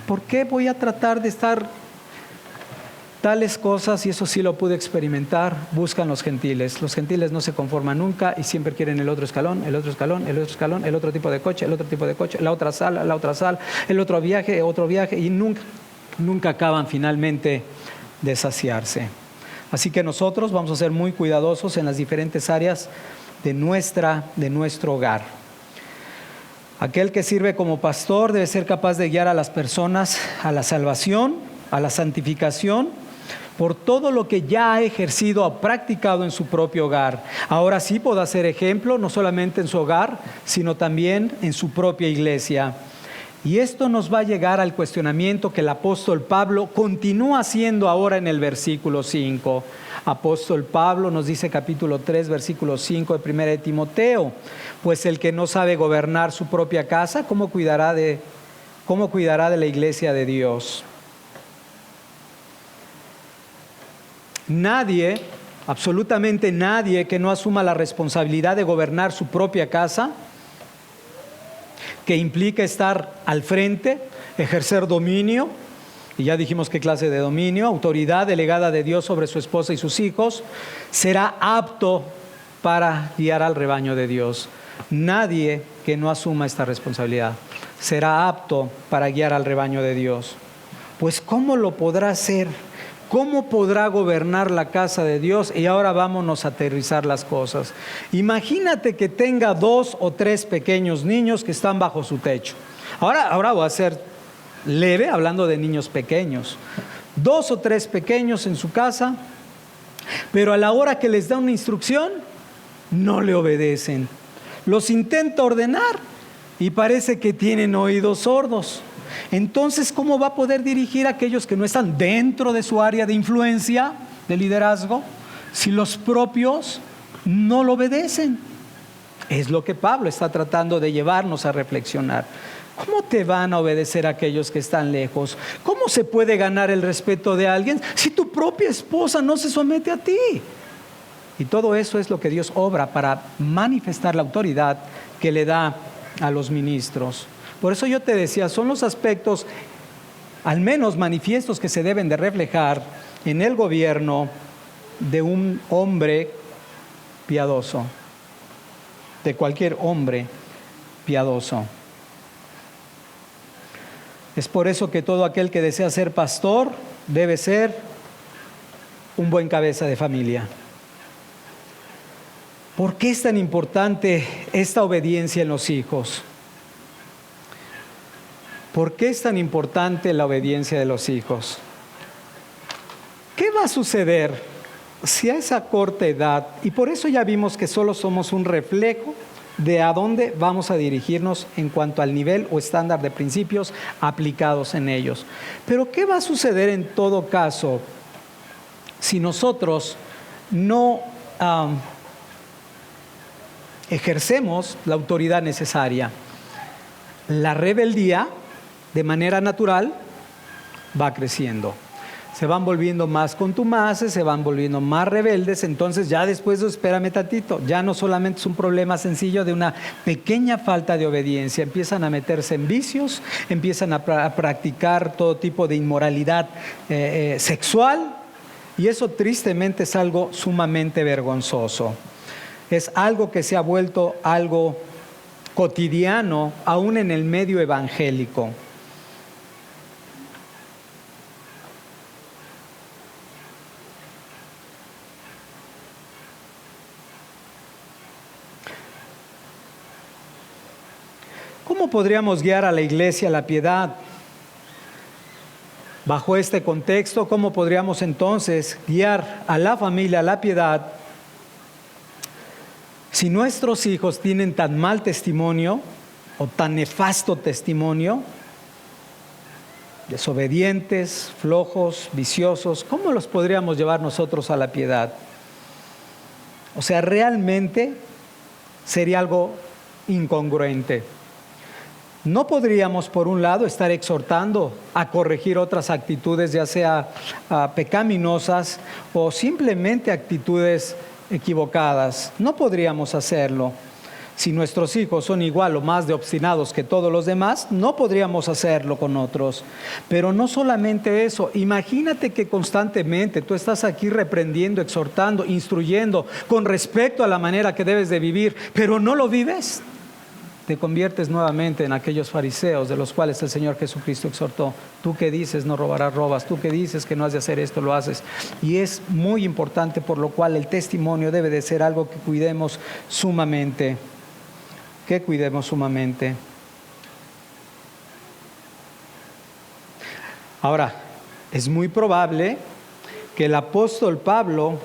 ¿por qué voy a tratar de estar tales cosas? Y eso sí lo pude experimentar. Buscan los gentiles. Los gentiles no se conforman nunca y siempre quieren el otro escalón, el otro escalón, el otro escalón, el otro tipo de coche, el otro tipo de coche, la otra sala, el otro viaje, y nunca acaban finalmente de saciarse. Así que nosotros vamos a ser muy cuidadosos en las diferentes áreas de nuestro hogar. Aquel que sirve como pastor debe ser capaz de guiar a las personas a la salvación, a la santificación, por todo lo que ya ha ejercido o practicado en su propio hogar. Ahora sí podrá ser ejemplo, no solamente en su hogar, sino también en su propia iglesia. Y esto nos va a llegar al cuestionamiento que el apóstol Pablo continúa haciendo ahora en el versículo 5. Apóstol Pablo nos dice capítulo 3, versículo 5 de 1 de Timoteo, pues el que no sabe gobernar su propia casa, ¿cómo cuidará de la iglesia de Dios? Nadie, absolutamente nadie que no asuma la responsabilidad de gobernar su propia casa, que implica estar al frente, ejercer dominio, y ya dijimos qué clase de dominio, autoridad delegada de Dios sobre su esposa y sus hijos, será apto para guiar al rebaño de Dios. Nadie que no asuma esta responsabilidad será apto para guiar al rebaño de Dios. Pues ¿cómo lo podrá hacer? ¿Cómo podrá gobernar la casa de Dios? Y ahora vámonos a aterrizar las cosas. Imagínate que tenga 2 o 3 pequeños niños que están bajo su techo. Ahora voy a ser leve hablando de niños pequeños. 2 o 3 pequeños en su casa, pero a la hora que les da una instrucción, no le obedecen. Los intenta ordenar y parece que tienen oídos sordos. Entonces, ¿cómo va a poder dirigir a aquellos que no están dentro de su área de influencia, de liderazgo, si los propios no lo obedecen? Es lo que Pablo está tratando de llevarnos a reflexionar. ¿Cómo te van a obedecer aquellos que están lejos? ¿Cómo se puede ganar el respeto de alguien si tu propia esposa no se somete a ti? Y todo eso es lo que Dios obra para manifestar la autoridad que le da a los ministros. Por eso yo te decía, son los aspectos, al menos manifiestos, que se deben de reflejar en el gobierno de un hombre piadoso, de cualquier hombre piadoso. Es por eso que todo aquel que desea ser pastor debe ser un buen cabeza de familia. ¿Por qué es tan importante esta obediencia en los hijos? ¿Por qué es tan importante la obediencia de los hijos? ¿Qué va a suceder si a esa corta edad, y por eso ya vimos que solo somos un reflejo de a dónde vamos a dirigirnos en cuanto al nivel o estándar de principios aplicados en ellos? Pero ¿qué va a suceder en todo caso si nosotros no ejercemos la autoridad necesaria? La rebeldía, de manera natural, va creciendo. Se van volviendo más contumaces, se van volviendo más rebeldes. Entonces ya después, espérame tantito, ya no solamente es un problema sencillo de una pequeña falta de obediencia. Empiezan a meterse en vicios, empiezan a practicar todo tipo de inmoralidad sexual, y eso tristemente es algo sumamente vergonzoso. Es algo que se ha vuelto algo cotidiano, aún en el medio evangélico. ¿Cómo podríamos guiar a la iglesia a la piedad? Bajo este contexto, ¿cómo podríamos entonces guiar a la familia a la piedad si nuestros hijos tienen tan mal testimonio o tan nefasto testimonio? Desobedientes, flojos, viciosos. ¿Cómo los podríamos llevar nosotros a la piedad? O sea, realmente sería algo incongruente. No podríamos, por un lado, estar exhortando a corregir otras actitudes, ya sea pecaminosas o simplemente actitudes equivocadas. No podríamos hacerlo. Si nuestros hijos son igual o más de obstinados que todos los demás, no podríamos hacerlo con otros. Pero no solamente eso, imagínate que constantemente tú estás aquí reprendiendo, exhortando, instruyendo con respecto a la manera que debes de vivir, pero no lo vives. Te conviertes nuevamente en aquellos fariseos de los cuales el Señor Jesucristo exhortó. Tú que dices no robarás, robas. Tú que dices que no has de hacer esto, lo haces. Y es muy importante, por lo cual el testimonio debe de ser algo que cuidemos sumamente. Que cuidemos sumamente. Ahora, es muy probable que el apóstol Pablo,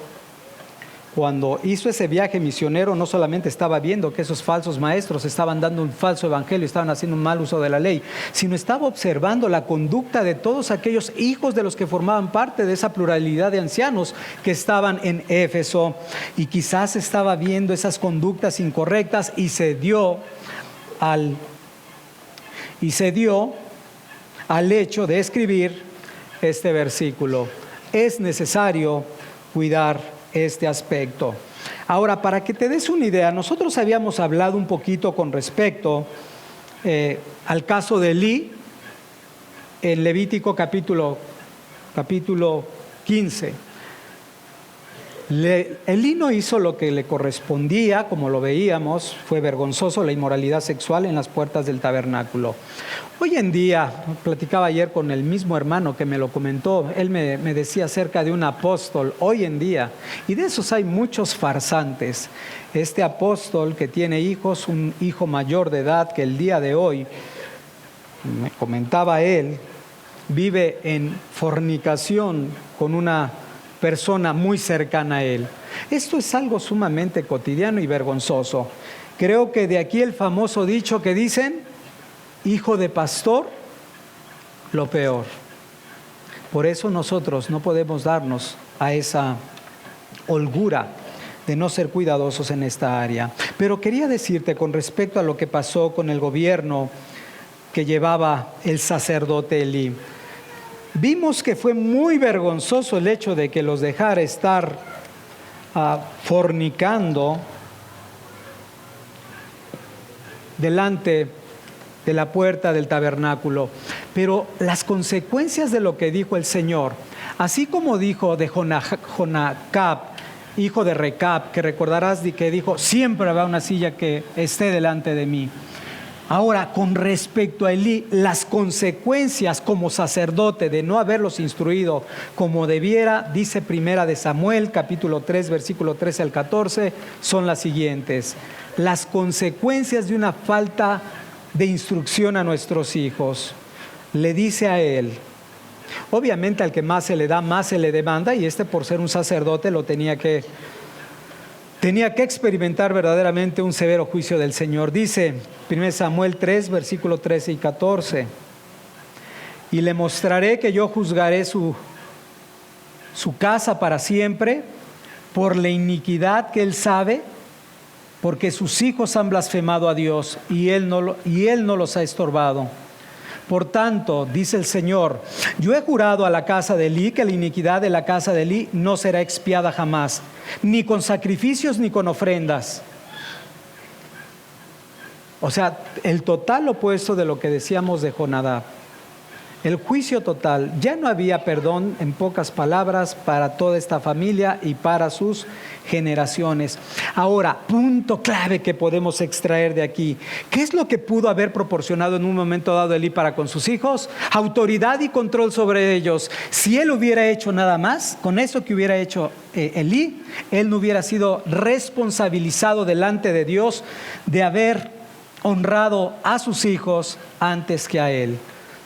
cuando hizo ese viaje misionero, no solamente estaba viendo que esos falsos maestros estaban dando un falso evangelio, estaban haciendo un mal uso de la ley, sino estaba observando la conducta de todos aquellos hijos de los que formaban parte de esa pluralidad de ancianos que estaban en Éfeso, y quizás estaba viendo esas conductas incorrectas y se dio al hecho de escribir este versículo. Es necesario cuidar este aspecto. Ahora, para que te des una idea, nosotros habíamos hablado un poquito con respecto al caso de Elí en Levítico capítulo 15. Elí no hizo lo que le correspondía, como lo veíamos, fue vergonzoso la inmoralidad sexual en las puertas del tabernáculo. Hoy en día, platicaba ayer con el mismo hermano que me lo comentó, él me decía acerca de un apóstol hoy en día, y de esos hay muchos farsantes. Este apóstol que tiene hijos, un hijo mayor de edad que el día de hoy, me comentaba él, vive en fornicación con una persona muy cercana a él. Esto es algo sumamente cotidiano y vergonzoso. Creo que de aquí el famoso dicho que dicen, hijo de pastor, lo peor. Por eso nosotros no podemos darnos a esa holgura de no ser cuidadosos en esta área. Pero quería decirte con respecto a lo que pasó con el gobierno que llevaba el sacerdote Elí. Vimos que fue muy vergonzoso el hecho de que los dejara estar fornicando delante de la puerta del tabernáculo. Pero las consecuencias de lo que dijo el Señor, así como dijo de Jonacab, hijo de Recab, que recordarás de que dijo, siempre habrá una silla que esté delante de mí. Ahora, con respecto a Elí, las consecuencias como sacerdote de no haberlos instruido como debiera, dice Primera de Samuel, capítulo 3, versículo 13 al 14, son las siguientes. Las consecuencias de una falta de instrucción a nuestros hijos. Le dice a él, obviamente al que más se le da, más se le demanda, y por ser un sacerdote lo tenía que experimentar verdaderamente un severo juicio del Señor. Dice 1 Samuel 3, versículo 13 y 14. Y le mostraré que yo juzgaré su casa para siempre por la iniquidad que él sabe, porque sus hijos han blasfemado a Dios y él no los ha estorbado. Por tanto, dice el Señor, yo he jurado a la casa de Elí que la iniquidad de la casa de Elí no será expiada jamás, ni con sacrificios ni con ofrendas. O sea, el total opuesto de lo que decíamos de Jonadab. El juicio total, ya no había perdón, en pocas palabras, para toda esta familia y para sus generaciones. Ahora, punto clave que podemos extraer de aquí. ¿Qué es lo que pudo haber proporcionado en un momento dado Elí para con sus hijos? Autoridad y control sobre ellos. Si él hubiera hecho nada más, con eso que hubiera hecho Elí, él no hubiera sido responsabilizado delante de Dios de haber honrado a sus hijos antes que a él.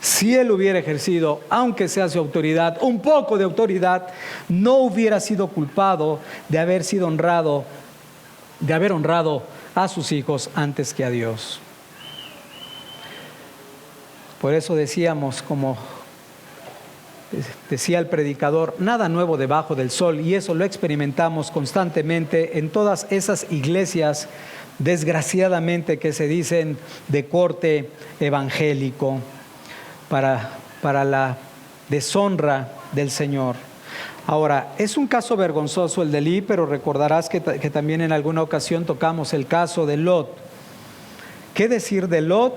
Si él hubiera ejercido, aunque sea su autoridad, un poco de autoridad, no hubiera sido culpado de haber sido honrado, de haber honrado a sus hijos antes que a Dios. Por eso decíamos, como decía el predicador, nada nuevo debajo del sol, y eso lo experimentamos constantemente en todas esas iglesias, desgraciadamente, que se dicen de corte evangélico, para la deshonra del Señor. Ahora, es un caso vergonzoso el de Elí, pero recordarás que también en alguna ocasión tocamos el caso de Lot. ¿Qué decir de Lot?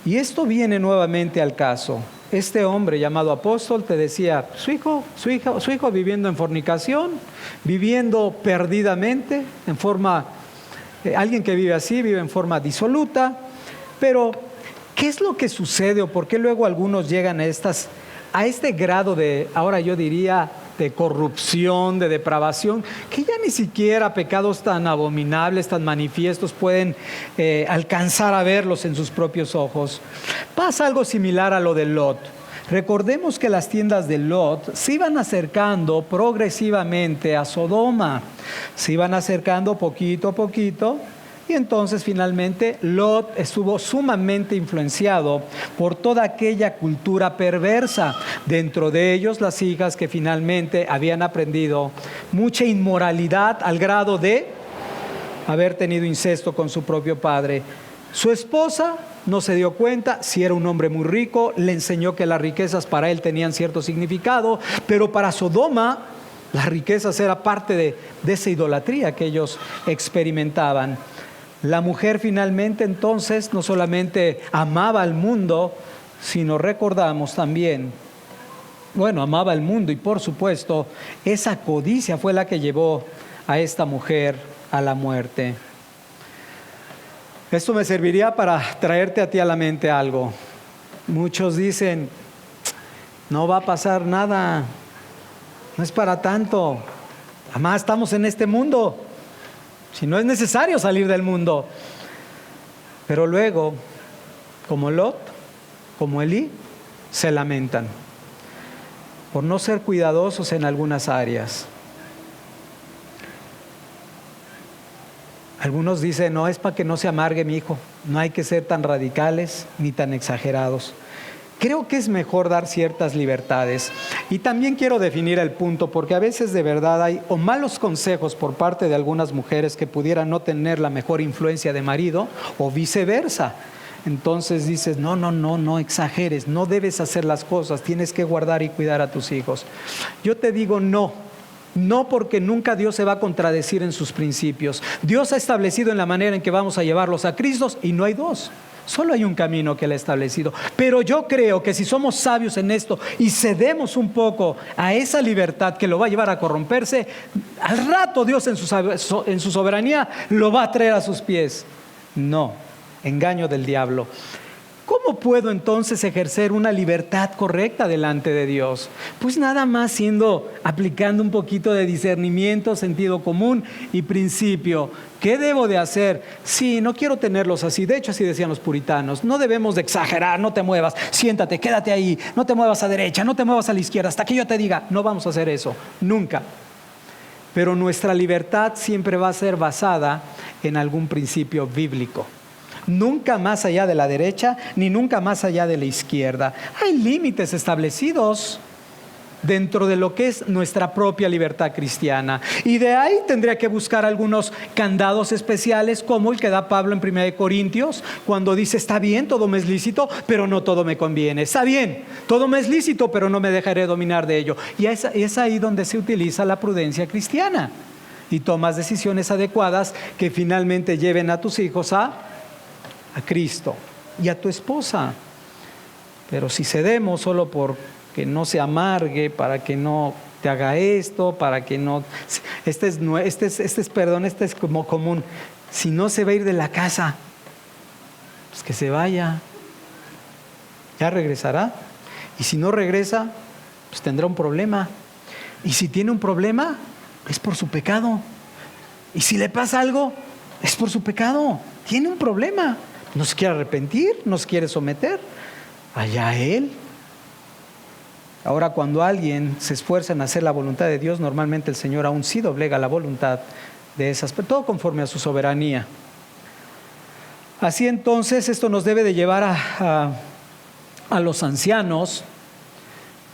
Y esto viene nuevamente al caso. Este hombre llamado apóstol, te decía, su hijo viviendo en fornicación, viviendo perdidamente, alguien que vive así, vive en forma disoluta, pero ¿qué es lo que sucede o por qué luego algunos llegan a este grado de, ahora yo diría, de corrupción, de depravación, que ya ni siquiera pecados tan abominables, tan manifiestos pueden alcanzar a verlos en sus propios ojos? Pasa algo similar a lo de Lot. Recordemos que las tiendas de Lot se iban acercando progresivamente a Sodoma, se iban acercando poquito a poquito. Y entonces finalmente Lot estuvo sumamente influenciado por toda aquella cultura perversa. Dentro de ellos las hijas que finalmente habían aprendido mucha inmoralidad al grado de haber tenido incesto con su propio padre. Su esposa no se dio cuenta, si era un hombre muy rico, le enseñó que las riquezas para él tenían cierto significado, pero para Sodoma las riquezas era parte de esa idolatría que ellos experimentaban. La mujer finalmente entonces no solamente amaba al mundo, sino recordamos también, amaba al mundo, y por supuesto esa codicia fue la que llevó a esta mujer a la muerte. Esto me serviría para traerte a ti a la mente algo. Muchos dicen, no va a pasar nada, no es para tanto, además estamos en este mundo, si no es necesario salir del mundo. Pero luego, como Lot, como Elí, se lamentan por no ser cuidadosos en algunas áreas. Algunos dicen, no, es para que no se amargue mi hijo, no hay que ser tan radicales ni tan exagerados. Creo que es mejor dar ciertas libertades. Y también quiero definir el punto, porque a veces de verdad hay o malos consejos por parte de algunas mujeres que pudieran no tener la mejor influencia de marido, o viceversa. Entonces dices, no exageres, no debes hacer las cosas, tienes que guardar y cuidar a tus hijos. Yo te digo no, porque nunca Dios se va a contradecir en sus principios. Dios ha establecido en la manera en que vamos a llevarlos a Cristo, y no hay dos. Solo hay un camino que Él ha establecido. Pero yo creo que si somos sabios en esto y cedemos un poco a esa libertad que lo va a llevar a corromperse, al rato Dios en su soberanía lo va a traer a sus pies. No, engaño del diablo. ¿Cómo puedo entonces ejercer una libertad correcta delante de Dios? Pues nada más aplicando un poquito de discernimiento, sentido común y principio. ¿Qué debo de hacer? Sí, no quiero tenerlos así. De hecho, así decían los puritanos. No debemos de exagerar, no te muevas, siéntate, quédate ahí, no te muevas a derecha, no te muevas a la izquierda, hasta que yo te diga. No vamos a hacer eso, nunca. Pero nuestra libertad siempre va a ser basada en algún principio bíblico. Nunca más allá de la derecha, ni nunca más allá de la izquierda. Hay límites establecidos dentro de lo que es nuestra propia libertad cristiana. Y de ahí tendría que buscar algunos candados especiales, como el que da Pablo en 1 Corintios, cuando dice, está bien, todo me es lícito, pero no todo me conviene. Está bien, todo me es lícito, pero no me dejaré dominar de ello. Y es ahí donde se utiliza la prudencia cristiana. Y tomas decisiones adecuadas que finalmente lleven a tus hijos a Cristo y a tu esposa. Pero si cedemos solo por que no se amargue, para que no te haga esto, para que no, este es como común. Si no se va a ir de la casa, pues que se vaya, ya regresará. Y si no regresa, pues tendrá un problema. Y si tiene un problema, es por su pecado. Y si le pasa algo, es por su pecado. Tiene un problema. No se quiere arrepentir, no se quiere someter. Allá él. Ahora, cuando alguien se esfuerza en hacer la voluntad de Dios, normalmente el Señor aún sí doblega la voluntad de esas, pero todo conforme a su soberanía. Así entonces, esto nos debe de llevar a los ancianos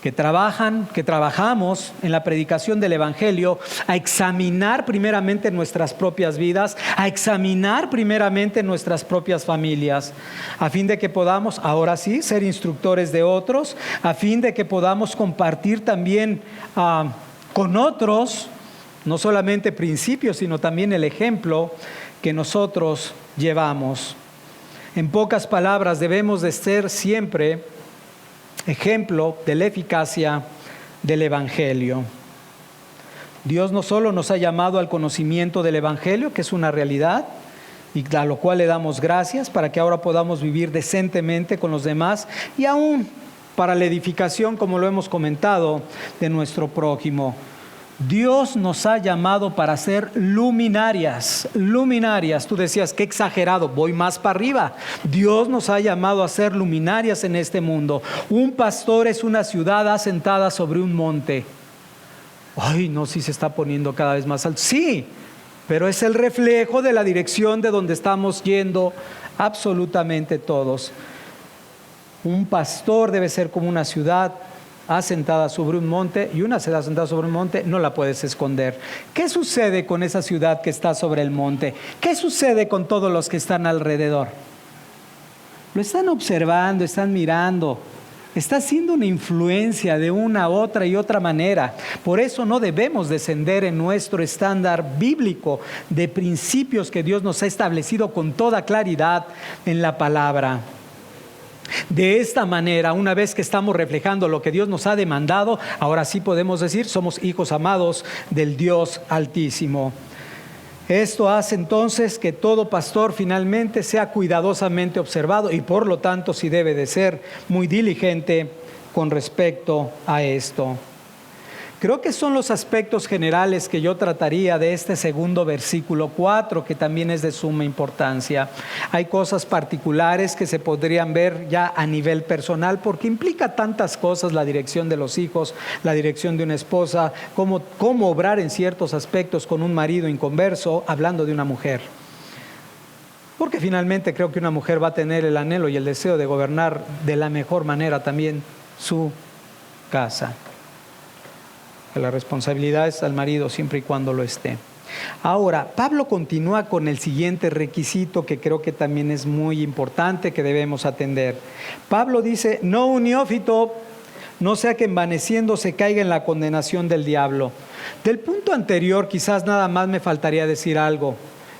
que trabajamos en la predicación del Evangelio, a examinar primeramente nuestras propias vidas, a examinar primeramente nuestras propias familias, a fin de que podamos, ahora sí, ser instructores de otros, a fin de que podamos compartir también con otros, no solamente principios, sino también el ejemplo que nosotros llevamos. En pocas palabras, debemos de ser siempre ejemplo de la eficacia del Evangelio. Dios no solo nos ha llamado al conocimiento del Evangelio, que es una realidad, y a lo cual le damos gracias para que ahora podamos vivir decentemente con los demás, y aún para la edificación, como lo hemos comentado, de nuestro prójimo. Dios nos ha llamado para ser luminarias. Tú decías, qué exagerado, voy más para arriba. Dios nos ha llamado a ser luminarias en este mundo. Un pastor es una ciudad asentada sobre un monte. Ay, no, sí se está poniendo cada vez más alto. Sí, pero es el reflejo de la dirección de donde estamos yendo absolutamente todos. Un pastor debe ser como una ciudad asentada sobre un monte, y una ciudad asentada sobre un monte no la puedes esconder. ¿Qué sucede con esa ciudad que está sobre el monte? ¿Qué sucede con todos los que están alrededor? Lo están observando, están mirando. está siendo una influencia de una, otra y otra manera. Por eso no debemos descender en nuestro estándar bíblico de principios que Dios nos ha establecido con toda claridad en la palabra. De esta manera, una vez que estamos reflejando lo que Dios nos ha demandado, ahora sí podemos decir, somos hijos amados del Dios Altísimo. Esto hace entonces que todo pastor finalmente sea cuidadosamente observado y por lo tanto sí debe de ser muy diligente con respecto a esto. Creo que son los aspectos generales que yo trataría de este segundo versículo 4, que también es de suma importancia. Hay cosas particulares que se podrían ver ya a nivel personal, porque implica tantas cosas: la dirección de los hijos, la dirección de una esposa, cómo obrar en ciertos aspectos con un marido inconverso, hablando de una mujer. Porque finalmente creo que una mujer va a tener el anhelo y el deseo de gobernar de la mejor manera también su casa. La responsabilidad es al marido siempre y cuando lo esté. Ahora, Pablo continúa con el siguiente requisito que creo que también es muy importante, que debemos atender. Pablo dice: no un neófito, no sea que envaneciéndose caiga en la condenación del diablo. Del punto anterior quizás nada más me faltaría decir algo,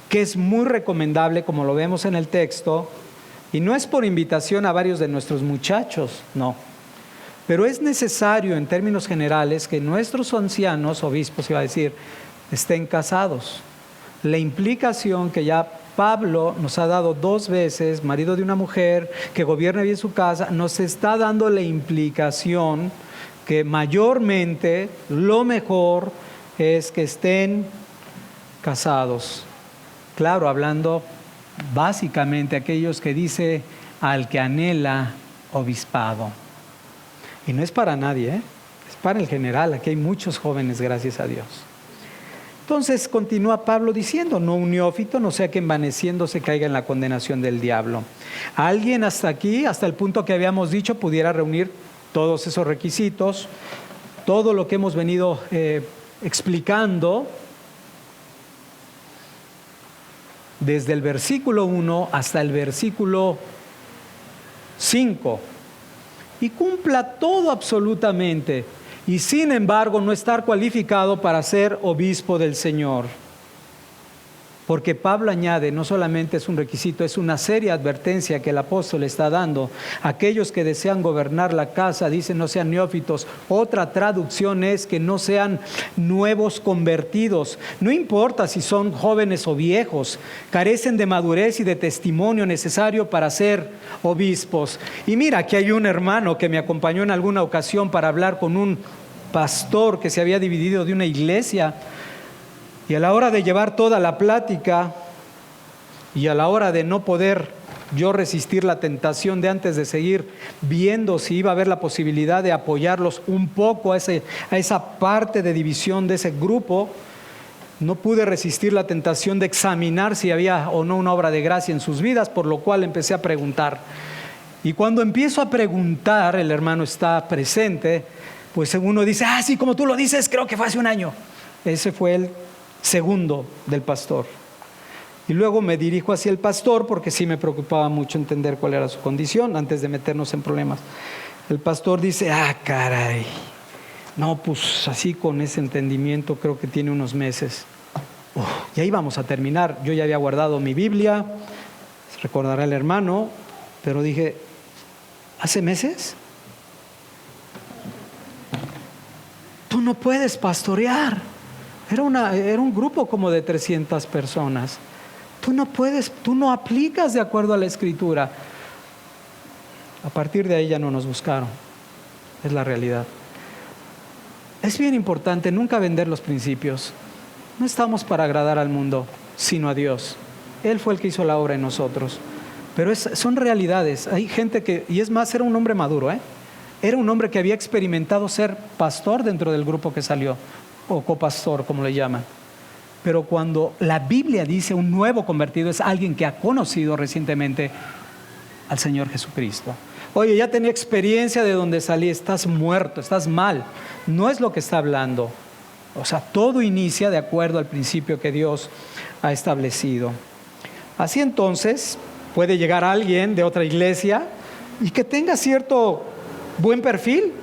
que es muy recomendable, como lo vemos en el texto, y no es por invitación a varios de nuestros muchachos, no. Pero es necesario en términos generales que nuestros ancianos, obispos iba a decir, estén casados. La implicación que ya Pablo nos ha dado 2 veces, marido de una mujer, que gobierne bien su casa, nos está dando la implicación que mayormente lo mejor es que estén casados. Claro, hablando básicamente aquellos que dice al que anhela obispado. Y no es para nadie, es para el general. Aquí hay muchos jóvenes, gracias a Dios. Entonces continúa Pablo diciendo: no un neófito, no sea que envaneciéndose caiga en la condenación del diablo. Alguien hasta aquí, hasta el punto que habíamos dicho, pudiera reunir todos esos requisitos, todo lo que hemos venido explicando desde el versículo 1 hasta el versículo 5. Y cumpla todo absolutamente, y sin embargo no estar cualificado para ser obispo del Señor. Porque Pablo añade, no solamente es un requisito, es una seria advertencia que el apóstol está dando. Aquellos que desean gobernar la casa, dicen, no sean neófitos. Otra traducción es que no sean nuevos convertidos. No importa si son jóvenes o viejos, carecen de madurez y de testimonio necesario para ser obispos. Y mira, aquí hay un hermano que me acompañó en alguna ocasión para hablar con un pastor que se había dividido de una iglesia. Y a la hora de llevar toda la plática y a la hora de no poder yo resistir la tentación de antes de seguir viendo si iba a haber la posibilidad de apoyarlos un poco a esa parte de división de ese grupo, no pude resistir la tentación de examinar si había o no una obra de gracia en sus vidas, por lo cual empecé a preguntar. Y cuando empiezo a preguntar, el hermano está presente, pues uno dice, sí, como tú lo dices, creo que fue hace un año. Ese fue el segundo del pastor. Y luego me dirijo hacia el pastor porque sí me preocupaba mucho entender cuál era su condición antes de meternos en problemas. El pastor dice, caray, no, pues así con ese entendimiento creo que tiene unos meses. Ya íbamos a terminar, yo ya había guardado mi Biblia, se recordará el hermano, pero dije, ¿hace meses? Tú no puedes pastorear. Era un grupo como de 300 personas. Tú no puedes, tú no aplicas de acuerdo a la Escritura. A partir de ahí ya no nos buscaron. Es la realidad. Es bien importante nunca vender los principios. No estamos para agradar al mundo, sino a Dios. Él fue el que hizo la obra en nosotros. Pero son realidades. Hay gente que, y es más, era un hombre maduro, Era un hombre que había experimentado ser pastor dentro del grupo que salió, o copastor, como le llaman. Pero cuando la Biblia dice un nuevo convertido, es alguien que ha conocido recientemente al Señor Jesucristo. Oye, ya tenía experiencia de donde salí, estás muerto, estás mal. No es lo que está hablando. O sea, todo inicia de acuerdo al principio que Dios ha establecido. Así entonces, puede llegar alguien de otra iglesia y que tenga cierto buen perfil,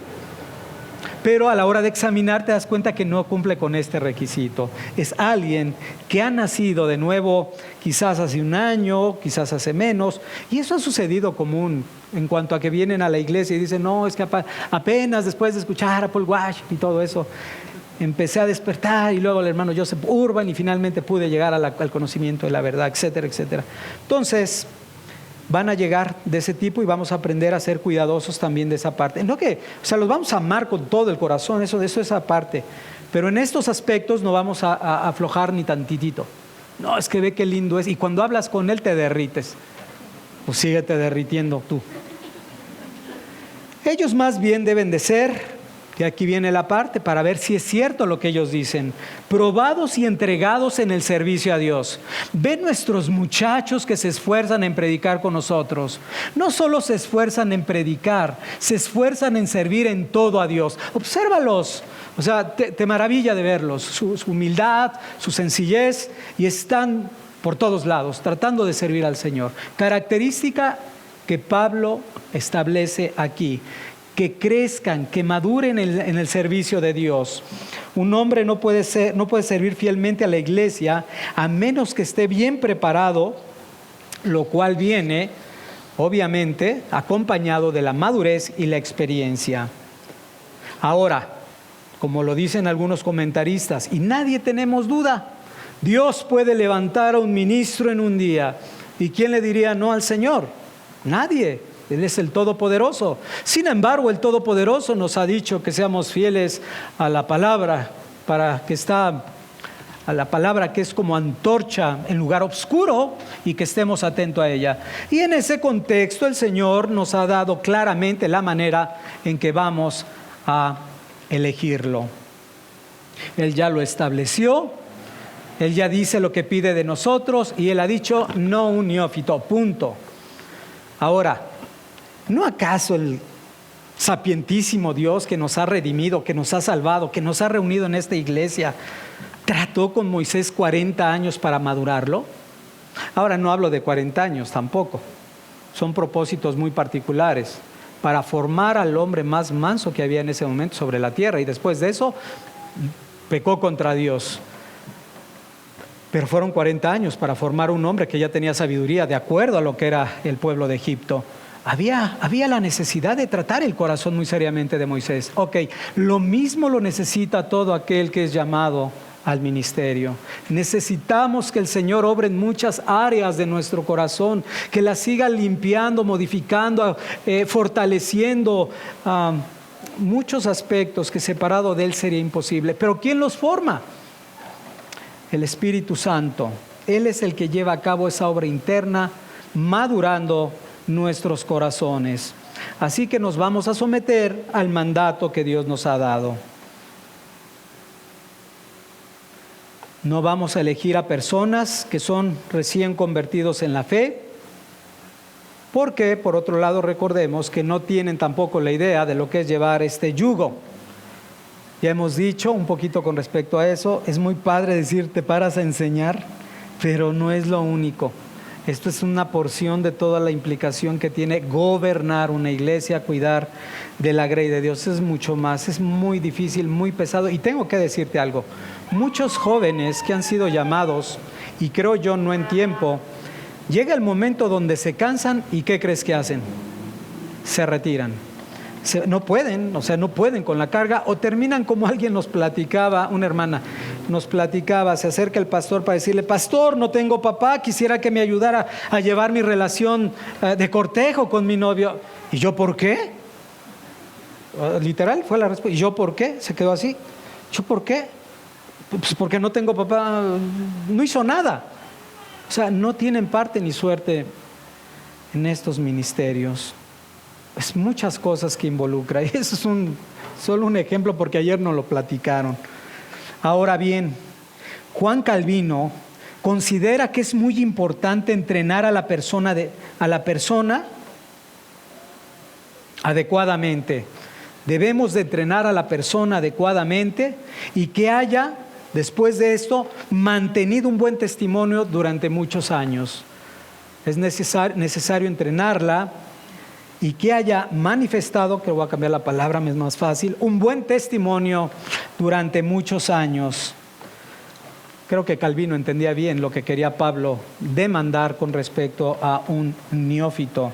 pero a la hora de examinar te das cuenta que no cumple con este requisito. Es alguien que ha nacido de nuevo quizás hace un año, quizás hace menos, y eso ha sucedido común en cuanto a que vienen a la iglesia y dicen, no, es que apenas después de escuchar a Paul Washer y todo eso, empecé a despertar, y luego el hermano Joseph Urban, y finalmente pude llegar al conocimiento de la verdad, etcétera, etcétera. Entonces, van a llegar de ese tipo y vamos a aprender a ser cuidadosos también de esa parte. No que, o sea, los vamos a amar con todo el corazón, eso es esa parte. Pero en estos aspectos no vamos a aflojar ni tantitito. No, es que ve qué lindo es. Y cuando hablas con él te derrites. Pues síguete derritiendo tú. Ellos más bien deben de ser, y aquí viene la parte para ver si es cierto lo que ellos dicen, probados y entregados en el servicio a Dios. Ven nuestros muchachos que se esfuerzan en predicar con nosotros. No solo se esfuerzan en predicar, se esfuerzan en servir en todo a Dios. Obsérvalos, o sea, te maravilla de verlos, su humildad, su sencillez, y están por todos lados tratando de servir al Señor. Característica que Pablo establece aquí: que crezcan, que maduren en el servicio de Dios. Un hombre no puede servir fielmente a la iglesia a menos que esté bien preparado, lo cual viene, obviamente, acompañado de la madurez y la experiencia. Ahora, como lo dicen algunos comentaristas, y nadie tenemos duda, Dios puede levantar a un ministro en un día. ¿Y quién le diría no al Señor? Nadie. Él es el Todopoderoso. Sin embargo, el Todopoderoso nos ha dicho que seamos fieles a la palabra, a la palabra que es como antorcha en lugar oscuro, y que estemos atentos a ella. Y en ese contexto el Señor nos ha dado claramente la manera en que vamos a elegirlo. Él ya lo estableció, Él ya dice lo que pide de nosotros, y Él ha dicho no un neófito, punto. Ahora, ¿no acaso el sapientísimo Dios que nos ha redimido, que nos ha salvado, que nos ha reunido en esta iglesia, trató con Moisés 40 años para madurarlo? Ahora no hablo de 40 años tampoco, son propósitos muy particulares para formar al hombre más manso que había en ese momento sobre la tierra, y después de eso pecó contra Dios. Pero fueron 40 años para formar un hombre que ya tenía sabiduría de acuerdo a lo que era el pueblo de Egipto. Había la necesidad de tratar el corazón muy seriamente de Moisés. Ok, lo mismo lo necesita todo aquel que es llamado al ministerio. Necesitamos que el Señor obre en muchas áreas de nuestro corazón, que la siga limpiando, modificando, fortaleciendo muchos aspectos que separado de Él sería imposible. Pero ¿quién los forma? El Espíritu Santo. Él es el que lleva a cabo esa obra interna, madurando nuestros corazones. Así que nos vamos a someter al mandato que Dios nos ha dado. No vamos a elegir a personas que son recién convertidos en la fe, porque por otro lado recordemos que no tienen tampoco la idea de lo que es llevar este yugo. Ya hemos dicho un poquito con respecto a eso. Es muy padre decir te paras a enseñar, pero no es lo único. Esto es una porción de toda la implicación que tiene gobernar una iglesia, cuidar de la grey de Dios. Es mucho más, es muy difícil, muy pesado. Y tengo que decirte algo, muchos jóvenes que han sido llamados, y creo yo no en tiempo, llega el momento donde se cansan y ¿qué crees que hacen? Se retiran. No pueden con la carga, o terminan como alguien nos platicaba, una hermana nos platicaba, se acerca el pastor para decirle: pastor, no tengo papá, quisiera que me ayudara a llevar mi relación de cortejo con mi novio. ¿Y yo por qué? Literal fue la respuesta. ¿Y yo por qué? Se quedó así. ¿Yo por qué? Pues porque no tengo papá, no hizo nada. O sea, no tienen parte ni suerte en estos ministerios. Es muchas cosas que involucra, y eso es solo un ejemplo porque ayer nos lo platicaron. Ahora bien, Juan Calvino considera que es muy importante entrenar a la persona adecuadamente. Debemos de entrenar a la persona adecuadamente, y que haya, después de esto, mantenido un buen testimonio durante muchos años. Es necesario entrenarla y que haya manifestado, que voy a cambiar la palabra, me es más fácil, un buen testimonio durante muchos años. Creo que Calvino entendía bien lo que quería Pablo demandar con respecto a un neófito.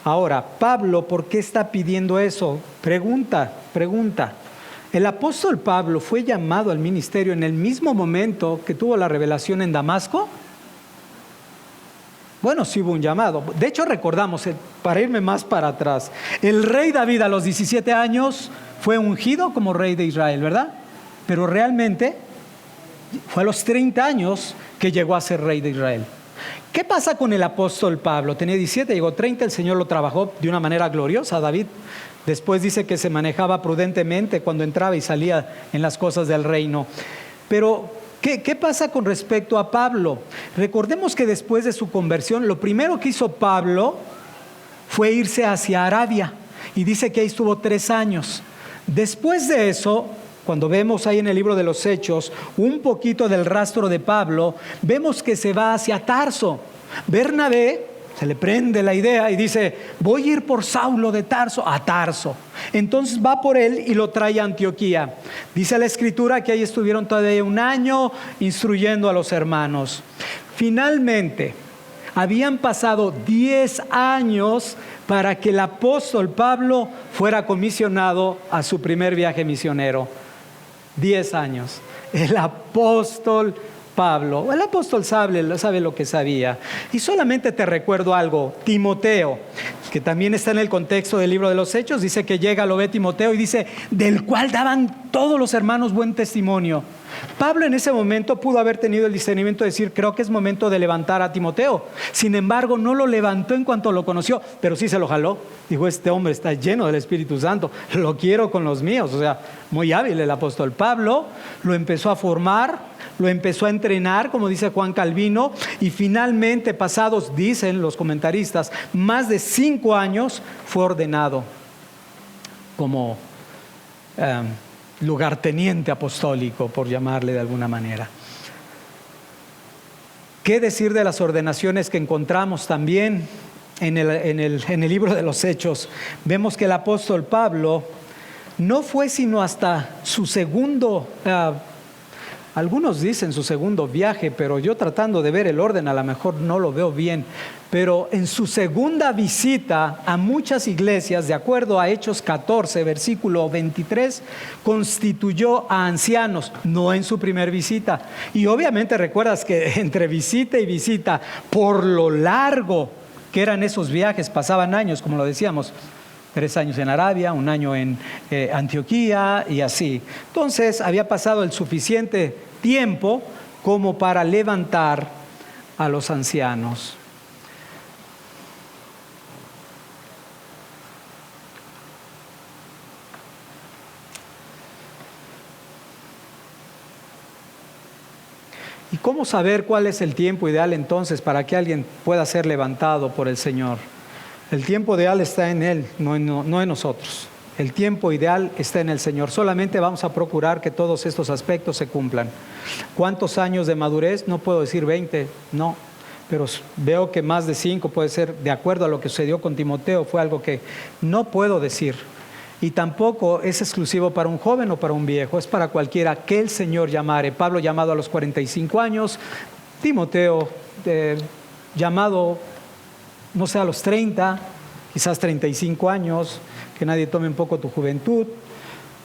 Ahora, Pablo, ¿por qué está pidiendo eso? Pregunta. ¿El apóstol Pablo fue llamado al ministerio en el mismo momento que tuvo la revelación en Damasco? Bueno, sí hubo un llamado. De hecho, recordamos, para irme más para atrás, el rey David a los 17 años fue ungido como rey de Israel, ¿verdad? Pero realmente fue a los 30 años que llegó a ser rey de Israel. ¿Qué pasa con el apóstol Pablo? Tenía 17, llegó 30, el Señor lo trabajó de una manera gloriosa. David después dice que se manejaba prudentemente cuando entraba y salía en las cosas del reino. Pero ¿qué pasa con respecto a Pablo? Recordemos que después de su conversión, lo primero que hizo Pablo fue irse hacia Arabia, y dice que ahí estuvo 3 años. Después de eso, cuando vemos ahí en el libro de los Hechos un poquito del rastro de Pablo, vemos que se va hacia Tarso. Bernabé se le prende la idea y dice: voy a ir por Saulo de Tarso a Tarso. Entonces va por él y lo trae a Antioquía. Dice la Escritura que ahí estuvieron todavía 1 año instruyendo a los hermanos. Finalmente, habían pasado 10 años para que el apóstol Pablo fuera comisionado a su primer viaje misionero. 10 años. El apóstol Pablo, el apóstol sabe lo que sabía. Y solamente te recuerdo algo: Timoteo, que también está en el contexto del libro de los Hechos, dice que llega, lo ve Timoteo y dice: del cual daban todos los hermanos buen testimonio. Pablo en ese momento pudo haber tenido el discernimiento de decir: creo que es momento de levantar a Timoteo. Sin embargo, no lo levantó en cuanto lo conoció, pero sí se lo jaló. Dijo: este hombre está lleno del Espíritu Santo, lo quiero con los míos. O sea, muy hábil el apóstol Pablo. Lo empezó a formar, lo empezó a entrenar, como dice Juan Calvino, y finalmente, pasados, dicen los comentaristas, más de 5 años, fue ordenado como lugarteniente apostólico, por llamarle de alguna manera. ¿Qué decir de las ordenaciones que encontramos también en el libro de los Hechos? Vemos que el apóstol Pablo no fue sino hasta su segundo, algunos dicen su segundo viaje, pero yo tratando de ver el orden, a lo mejor no lo veo bien, pero en su segunda visita a muchas iglesias, de acuerdo a Hechos 14, versículo 23, constituyó a ancianos, no en su primer visita. Y obviamente recuerdas que entre visita y visita, por lo largo que eran esos viajes, pasaban años, como lo decíamos, 3 años en Arabia, 1 año en Antioquía y así. Entonces había pasado el suficiente tiempo como para levantar a los ancianos. ¿Y cómo saber cuál es el tiempo ideal entonces para que alguien pueda ser levantado por el Señor? El tiempo ideal está en Él, no en nosotros. El tiempo ideal está en el Señor. Solamente vamos a procurar que todos estos aspectos se cumplan. ¿Cuántos años de madurez? No puedo decir 20, no. Pero veo que más de 5 puede ser, de acuerdo a lo que sucedió con Timoteo, fue algo que no puedo decir. Y tampoco es exclusivo para un joven o para un viejo, es para cualquiera que el Señor llamare. Pablo llamado a los 45 años, Timoteo llamado, no sé, a los 30, quizás 35 años, que nadie tome un poco tu juventud,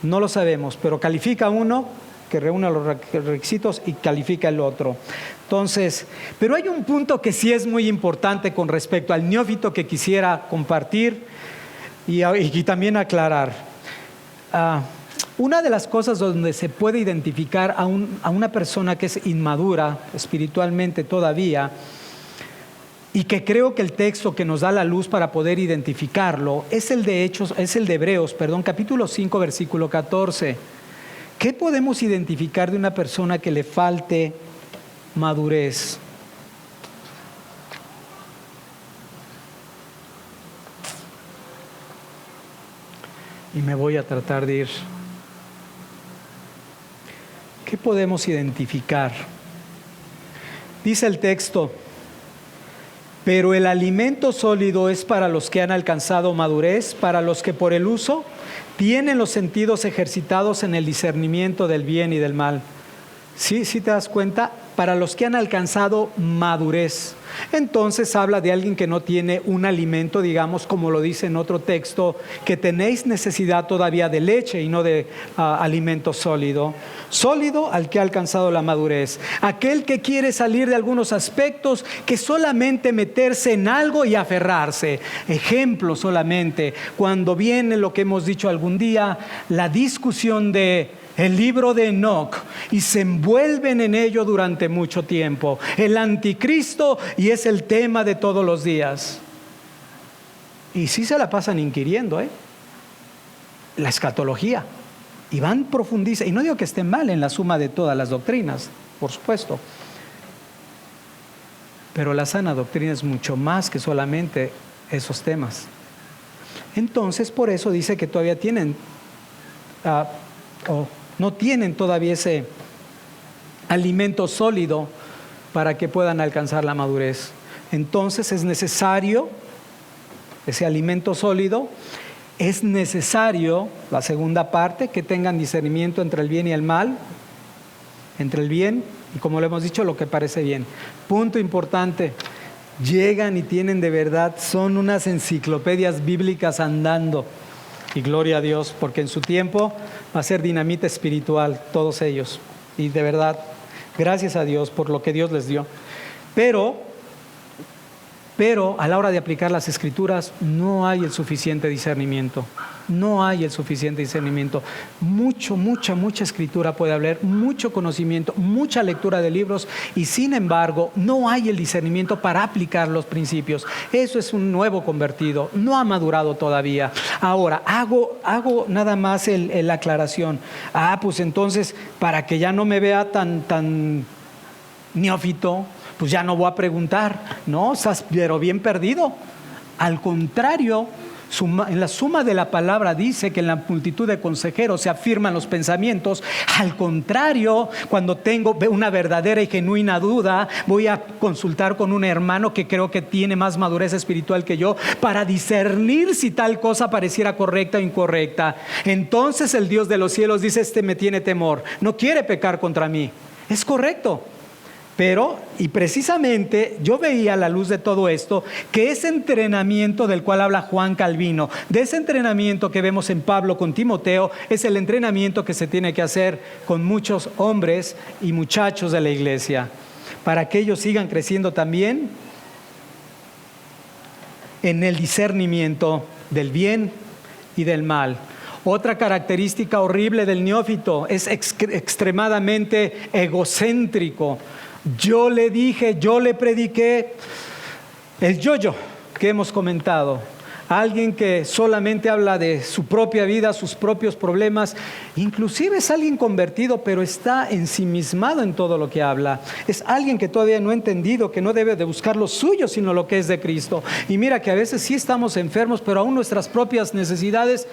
no lo sabemos, pero califica uno que reúne los requisitos y califica el otro. Entonces, pero hay un punto que sí es muy importante con respecto al neófito que quisiera compartir y también aclarar. Una de las cosas donde se puede identificar a una persona que es inmadura espiritualmente todavía, y que creo que el texto que nos da la luz para poder identificarlo es el de Hebreos, capítulo 5, versículo 14. ¿Qué podemos identificar de una persona que le falte madurez? Y me voy a tratar de ir. ¿Qué podemos identificar? Dice el texto: Pero el alimento sólido es para los que han alcanzado madurez, para los que por el uso tienen los sentidos ejercitados en el discernimiento del bien y del mal. ¿Sí te das cuenta? Para los que han alcanzado madurez. Entonces habla de alguien que no tiene un alimento, digamos, como lo dice en otro texto, que tenéis necesidad todavía de leche y no de alimento sólido. Sólido al que ha alcanzado la madurez. Aquel que quiere salir de algunos aspectos, que solamente meterse en algo y aferrarse. Ejemplo solamente, cuando viene lo que hemos dicho algún día, la discusión de el libro de Enoc, y se envuelven en ello durante mucho tiempo. El anticristo, y es el tema de todos los días. Y sí se la pasan inquiriendo, la escatología. Y van profundizando. Y no digo que esté mal en la suma de todas las doctrinas, por supuesto. Pero la sana doctrina es mucho más que solamente esos temas. Entonces, por eso dice que todavía tienen... no tienen todavía ese alimento sólido para que puedan alcanzar la madurez. Entonces es necesario ese alimento sólido, es necesario, la segunda parte, que tengan discernimiento entre el bien y el mal, entre el bien y, como lo hemos dicho, lo que parece bien. Punto importante, llegan y tienen de verdad, son unas enciclopedias bíblicas andando. Y gloria a Dios, porque en su tiempo va a ser dinamita espiritual, todos ellos. Y de verdad, gracias a Dios por lo que Dios les dio. Pero a la hora de aplicar las Escrituras no hay el suficiente discernimiento. No hay el suficiente discernimiento. Mucha Escritura puede haber, mucho conocimiento, mucha lectura de libros, y sin embargo no hay el discernimiento para aplicar los principios. Eso es un nuevo convertido, no ha madurado todavía. Ahora, hago nada más la aclaración. Pues entonces, para que ya no me vea tan neófito, pues ya no voy a preguntar. No, estás pero bien perdido. Al contrario, en la suma de la palabra dice que en la multitud de consejeros se afirman los pensamientos. Al contrario, cuando tengo una verdadera y genuina duda, voy a consultar con un hermano que creo que tiene más madurez espiritual que yo, para discernir si tal cosa pareciera correcta o incorrecta. Entonces el Dios de los cielos dice: este me tiene temor, no quiere pecar contra mí. Es correcto. Pero, y precisamente yo veía a la luz de todo esto, que ese entrenamiento del cual habla Juan Calvino, de ese entrenamiento que vemos en Pablo con Timoteo, es el entrenamiento que se tiene que hacer con muchos hombres y muchachos de la iglesia, para que ellos sigan creciendo también en el discernimiento del bien y del mal. Otra característica horrible del neófito es extremadamente egocéntrico. Yo le dije, yo le prediqué. El yo-yo que hemos comentado. Alguien que solamente habla de su propia vida, sus propios problemas. Inclusive es alguien convertido, pero está ensimismado en todo lo que habla. Es alguien que todavía no ha entendido que no debe de buscar lo suyo, sino lo que es de Cristo. Y mira que a veces sí estamos enfermos, pero aún nuestras propias necesidades,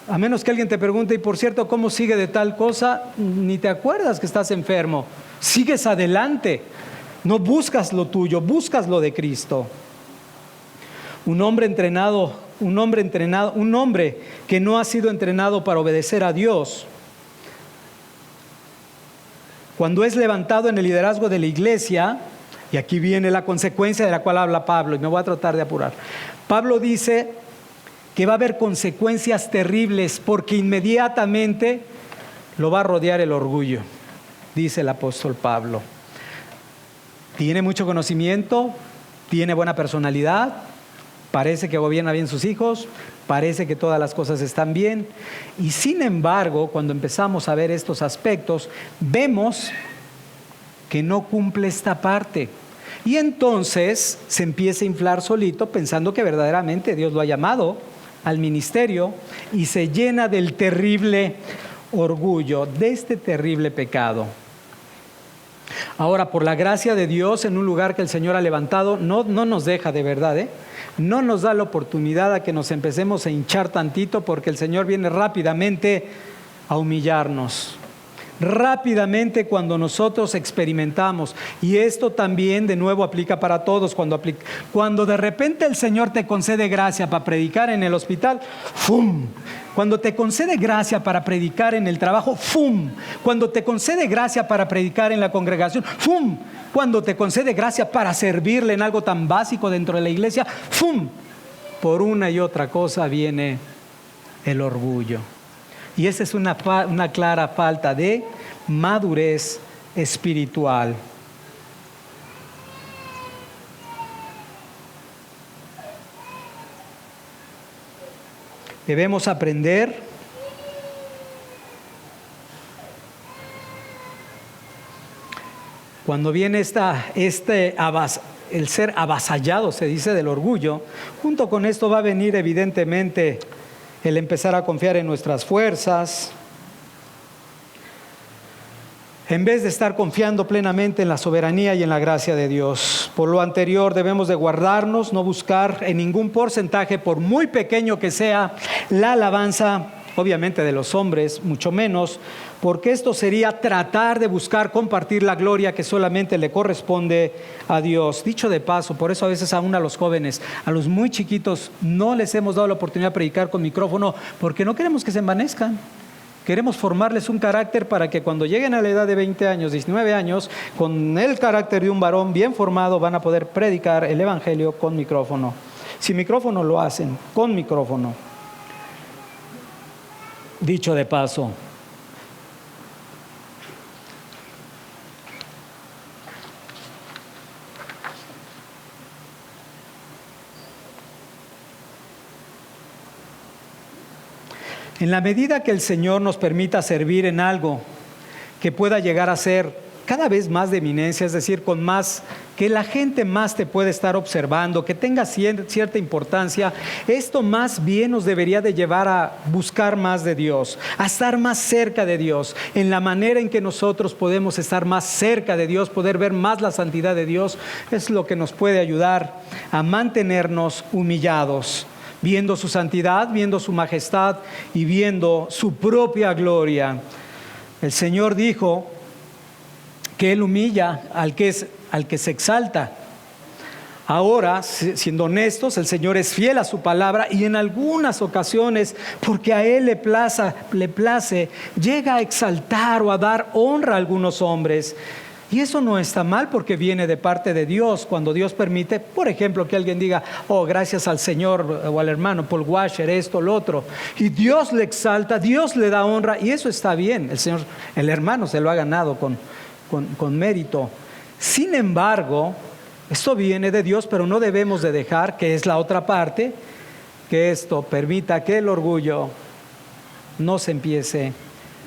a menos que alguien te pregunte: y por cierto, ¿cómo sigue de tal cosa? Ni te acuerdas que estás enfermo. Sigues adelante. No buscas lo tuyo, buscas lo de Cristo. Un hombre que no ha sido entrenado para obedecer a Dios, cuando es levantado en el liderazgo de la iglesia, y aquí viene la consecuencia de la cual habla Pablo, y me voy a tratar de apurar. Pablo dice que va a haber consecuencias terribles, porque inmediatamente lo va a rodear el orgullo, dice el apóstol Pablo. Tiene mucho conocimiento, tiene buena personalidad, parece que gobierna bien sus hijos, parece que todas las cosas están bien, y sin embargo, cuando empezamos a ver estos aspectos, vemos que no cumple esta parte. Y entonces se empieza a inflar solito, pensando que verdaderamente Dios lo ha llamado al ministerio, y se llena del terrible orgullo, de este terrible pecado. Ahora, por la gracia de Dios, en un lugar que el Señor ha levantado, no nos deja de verdad, no nos da la oportunidad a que nos empecemos a hinchar tantito, porque el Señor viene rápidamente a humillarnos. rápidamente cuando nosotros experimentamos. Y esto también de nuevo aplica para todos. Cuando de repente el Señor te concede gracia para predicar en el hospital, ¡fum! Cuando te concede gracia para predicar en el trabajo, ¡fum! Cuando te concede gracia para predicar en la congregación, ¡fum! Cuando te concede gracia para servirle en algo tan básico dentro de la iglesia, ¡fum! Por una y otra cosa viene el orgullo. Y esa es una clara falta de madurez espiritual. Debemos aprender cuando viene el ser avasallado, se dice, del orgullo. Junto con esto va a venir evidentemente el empezar a confiar en nuestras fuerzas, en vez de estar confiando plenamente en la soberanía y en la gracia de Dios. Por lo anterior, debemos de guardarnos, no buscar en ningún porcentaje, por muy pequeño que sea, la alabanza, obviamente de los hombres, mucho menos, porque esto sería tratar de buscar compartir la gloria que solamente le corresponde a Dios. Dicho de paso, por eso a veces aún a los jóvenes, a los muy chiquitos, no les hemos dado la oportunidad de predicar con micrófono, porque no queremos que se envanezcan. Queremos formarles un carácter para que cuando lleguen a la edad de 20 años, 19 años, con el carácter de un varón bien formado, van a poder predicar el evangelio con micrófono. Sin micrófono lo hacen, con micrófono. Dicho de paso, en la medida que el Señor nos permita servir en algo que pueda llegar a ser cada vez más de eminencia, es decir, con más, que la gente más te puede estar observando, que tenga cierta importancia, esto más bien nos debería de llevar a buscar más de Dios, a estar más cerca de Dios, en la manera en que nosotros podemos estar más cerca de Dios, poder ver más la santidad de Dios, es lo que nos puede ayudar a mantenernos humillados, viendo su santidad, viendo su majestad y viendo su propia gloria. El Señor dijo que Él humilla al que se exalta. Ahora, siendo honestos, el Señor es fiel a su palabra y en algunas ocasiones, porque a Él le place, llega a exaltar o a dar honra a algunos hombres. Y eso no está mal porque viene de parte de Dios. Cuando Dios permite, por ejemplo, que alguien diga, oh, gracias al Señor o al hermano Paul Washer, esto, lo otro. Y Dios le exalta, Dios le da honra y eso está bien. El hermano se lo ha ganado con mérito. Sin embargo, esto viene de Dios, pero no debemos de dejar, que es la otra parte, que esto permita que el orgullo no se empiece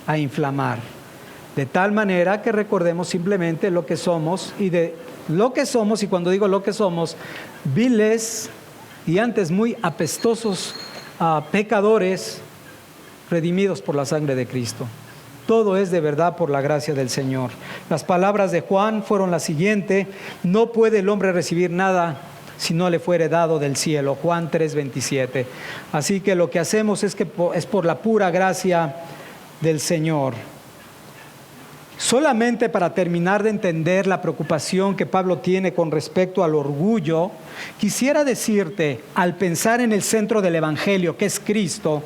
a inflamar. De tal manera que recordemos simplemente lo que somos y cuando digo lo que somos, viles y antes muy apestosos pecadores redimidos por la sangre de Cristo. Todo es de verdad por la gracia del Señor. Las palabras de Juan fueron las siguientes: no puede el hombre recibir nada si no le fuere dado del cielo. Juan 3:27. Así que lo que hacemos es por la pura gracia del Señor. Solamente para terminar de entender la preocupación que Pablo tiene con respecto al orgullo, quisiera decirte, al pensar en el centro del Evangelio, que es Cristo,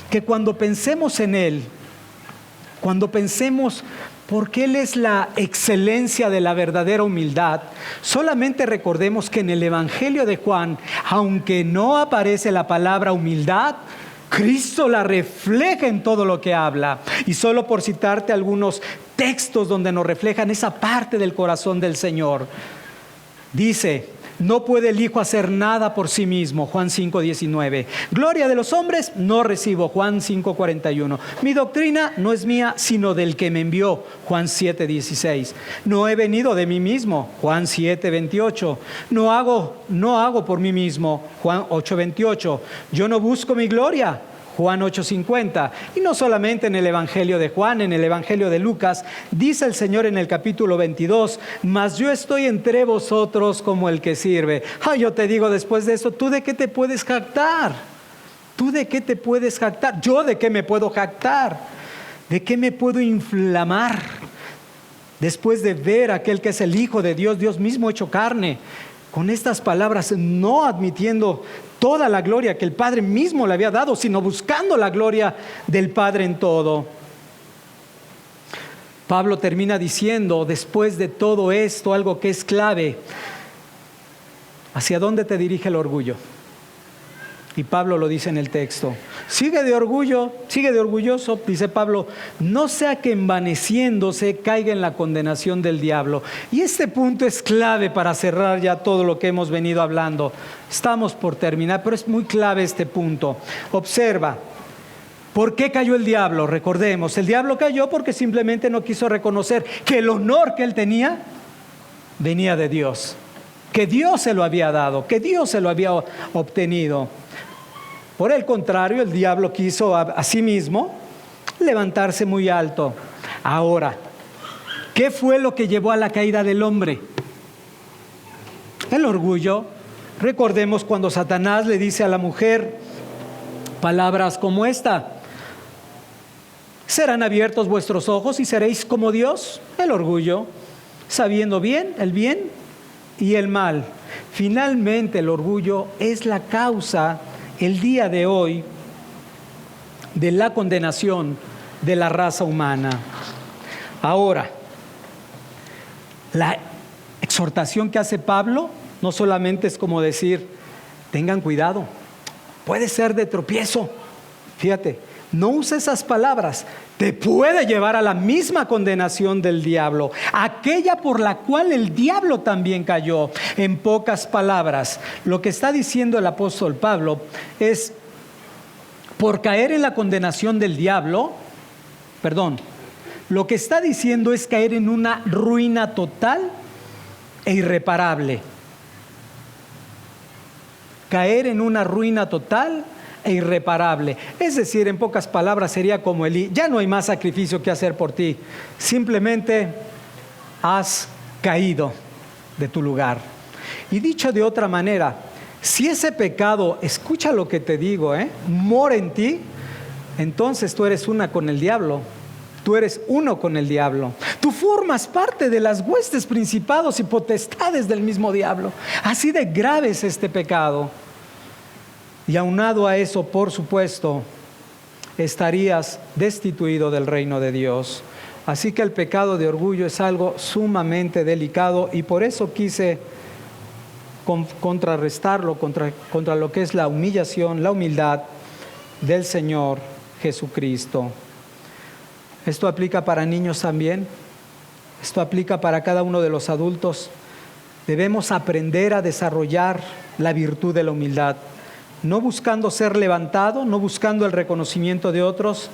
que cuando pensemos en Él, cuando pensemos porque Él es la excelencia de la verdadera humildad, solamente recordemos que en el Evangelio de Juan, aunque no aparece la palabra humildad, Cristo la refleja en todo lo que habla. Y solo por citarte algunos textos donde nos reflejan esa parte del corazón del Señor, dice: no puede el Hijo hacer nada por sí mismo, Juan 5:19. Gloria de los hombres no recibo, Juan 5:41. Mi doctrina no es mía, sino del que me envió, Juan 7:16. No he venido de mí mismo, Juan 7:28. No hago por mí mismo, Juan 8:28. Yo no busco mi gloria, Juan 8:50. Y no solamente en el Evangelio de Juan, en el Evangelio de Lucas, dice el Señor en el capítulo 22, mas yo estoy entre vosotros como el que sirve. Yo te digo después de eso, ¿tú de qué te puedes jactar? ¿Tú de qué te puedes jactar? ¿Yo de qué me puedo jactar? ¿De qué me puedo inflamar después de ver a aquel que es el Hijo de Dios, Dios mismo hecho carne? Con estas palabras, no admitiendo toda la gloria que el Padre mismo le había dado, sino buscando la gloria del Padre en todo. Pablo termina diciendo, después de todo esto, algo que es clave: ¿hacia dónde te dirige el orgullo? Y Pablo lo dice en el texto. Sigue de orgulloso, dice Pablo, no sea que envaneciéndose caiga en la condenación del diablo. Y este punto es clave para cerrar ya todo lo que hemos venido hablando. Estamos por terminar, pero es muy clave este punto. Observa, ¿por qué cayó el diablo? Recordemos, el diablo cayó porque simplemente no quiso reconocer que el honor que él tenía venía de Dios, que Dios se lo había dado, que Dios se lo había obtenido. Por el contrario, el diablo quiso a sí mismo levantarse muy alto. Ahora, ¿qué fue lo que llevó a la caída del hombre? El orgullo. Recordemos cuando Satanás le dice a la mujer palabras como esta: serán abiertos vuestros ojos y seréis como Dios. El orgullo, sabiendo bien y el mal. Finalmente, el orgullo es la causa el día de hoy de la condenación de la raza humana. Ahora, la exhortación que hace Pablo no solamente es como decir, tengan cuidado, puede ser de tropiezo. Fíjate, no use esas palabras, te puede llevar a la misma condenación del diablo, aquella por la cual el diablo también cayó. En pocas palabras, lo que está diciendo el apóstol Pablo es, por caer en la condenación del diablo, lo que está diciendo es caer en una ruina total e irreparable. Caer en una ruina total e irreparable. Es decir, en pocas palabras sería como Elí: ya no hay más sacrificio que hacer por ti, simplemente has caído de tu lugar. Y dicho de otra manera, si ese pecado, escucha lo que te digo, mora en ti, entonces tú eres una con el diablo. Tú eres uno con el diablo. Tú formas parte de las huestes, principados y potestades del mismo diablo. Así de grave es este pecado. Y aunado a eso, por supuesto, estarías destituido del reino de Dios. Así que el pecado de orgullo es algo sumamente delicado, y por eso quise contrarrestarlo contra lo que es la humillación, la humildad del Señor Jesucristo. Esto aplica para niños también. Esto aplica para cada uno de los adultos. Debemos aprender a desarrollar la virtud de la humildad, no buscando ser levantado, no buscando el reconocimiento de otros,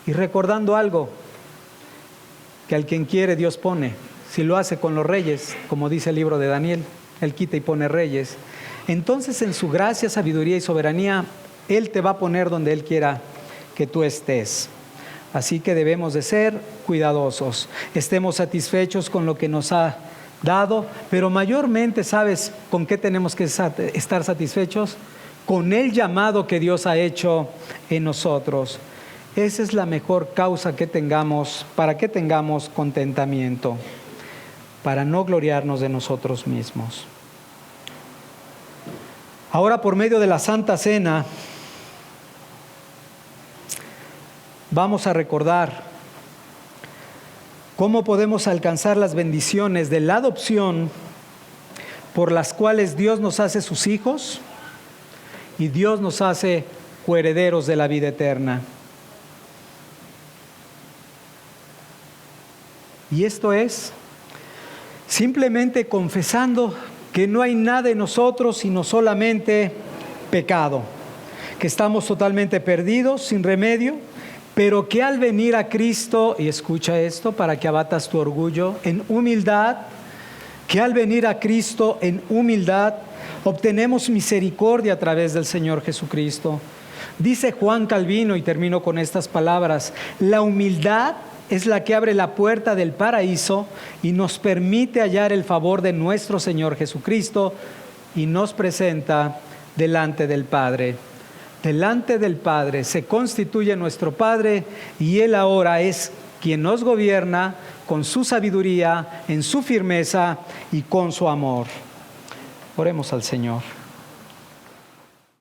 y recordando algo, que al quien quiere Dios pone. Si lo hace con los reyes, como dice el libro de Daniel, Él quita y pone reyes. Entonces, en su gracia, sabiduría y soberanía, Él te va a poner donde Él quiera que tú estés. Así que debemos de ser cuidadosos. Estemos satisfechos con lo que nos ha dado, pero mayormente, ¿sabes con qué tenemos que estar satisfechos? Con el llamado que Dios ha hecho en nosotros. Esa es la mejor causa que tengamos, para que tengamos contentamiento, para no gloriarnos de nosotros mismos. Ahora, por medio de la Santa Cena, vamos a recordar cómo podemos alcanzar las bendiciones de la adopción, por las cuales Dios nos hace sus hijos y Dios nos hace coherederos de la vida eterna. Y esto es simplemente confesando que no hay nada en nosotros sino solamente pecado, que estamos totalmente perdidos, sin remedio, pero que al venir a Cristo, y escucha esto para que abatas tu orgullo, en humildad, que al venir a Cristo en humildad obtenemos misericordia a través del Señor Jesucristo. Dice Juan Calvino, y termino con estas palabras: la humildad es la que abre la puerta del paraíso y nos permite hallar el favor de nuestro Señor Jesucristo y nos presenta delante del Padre. delante del Padre, se constituye nuestro Padre y Él ahora es quien nos gobierna con su sabiduría, en su firmeza y con su amor. Oremos al Señor.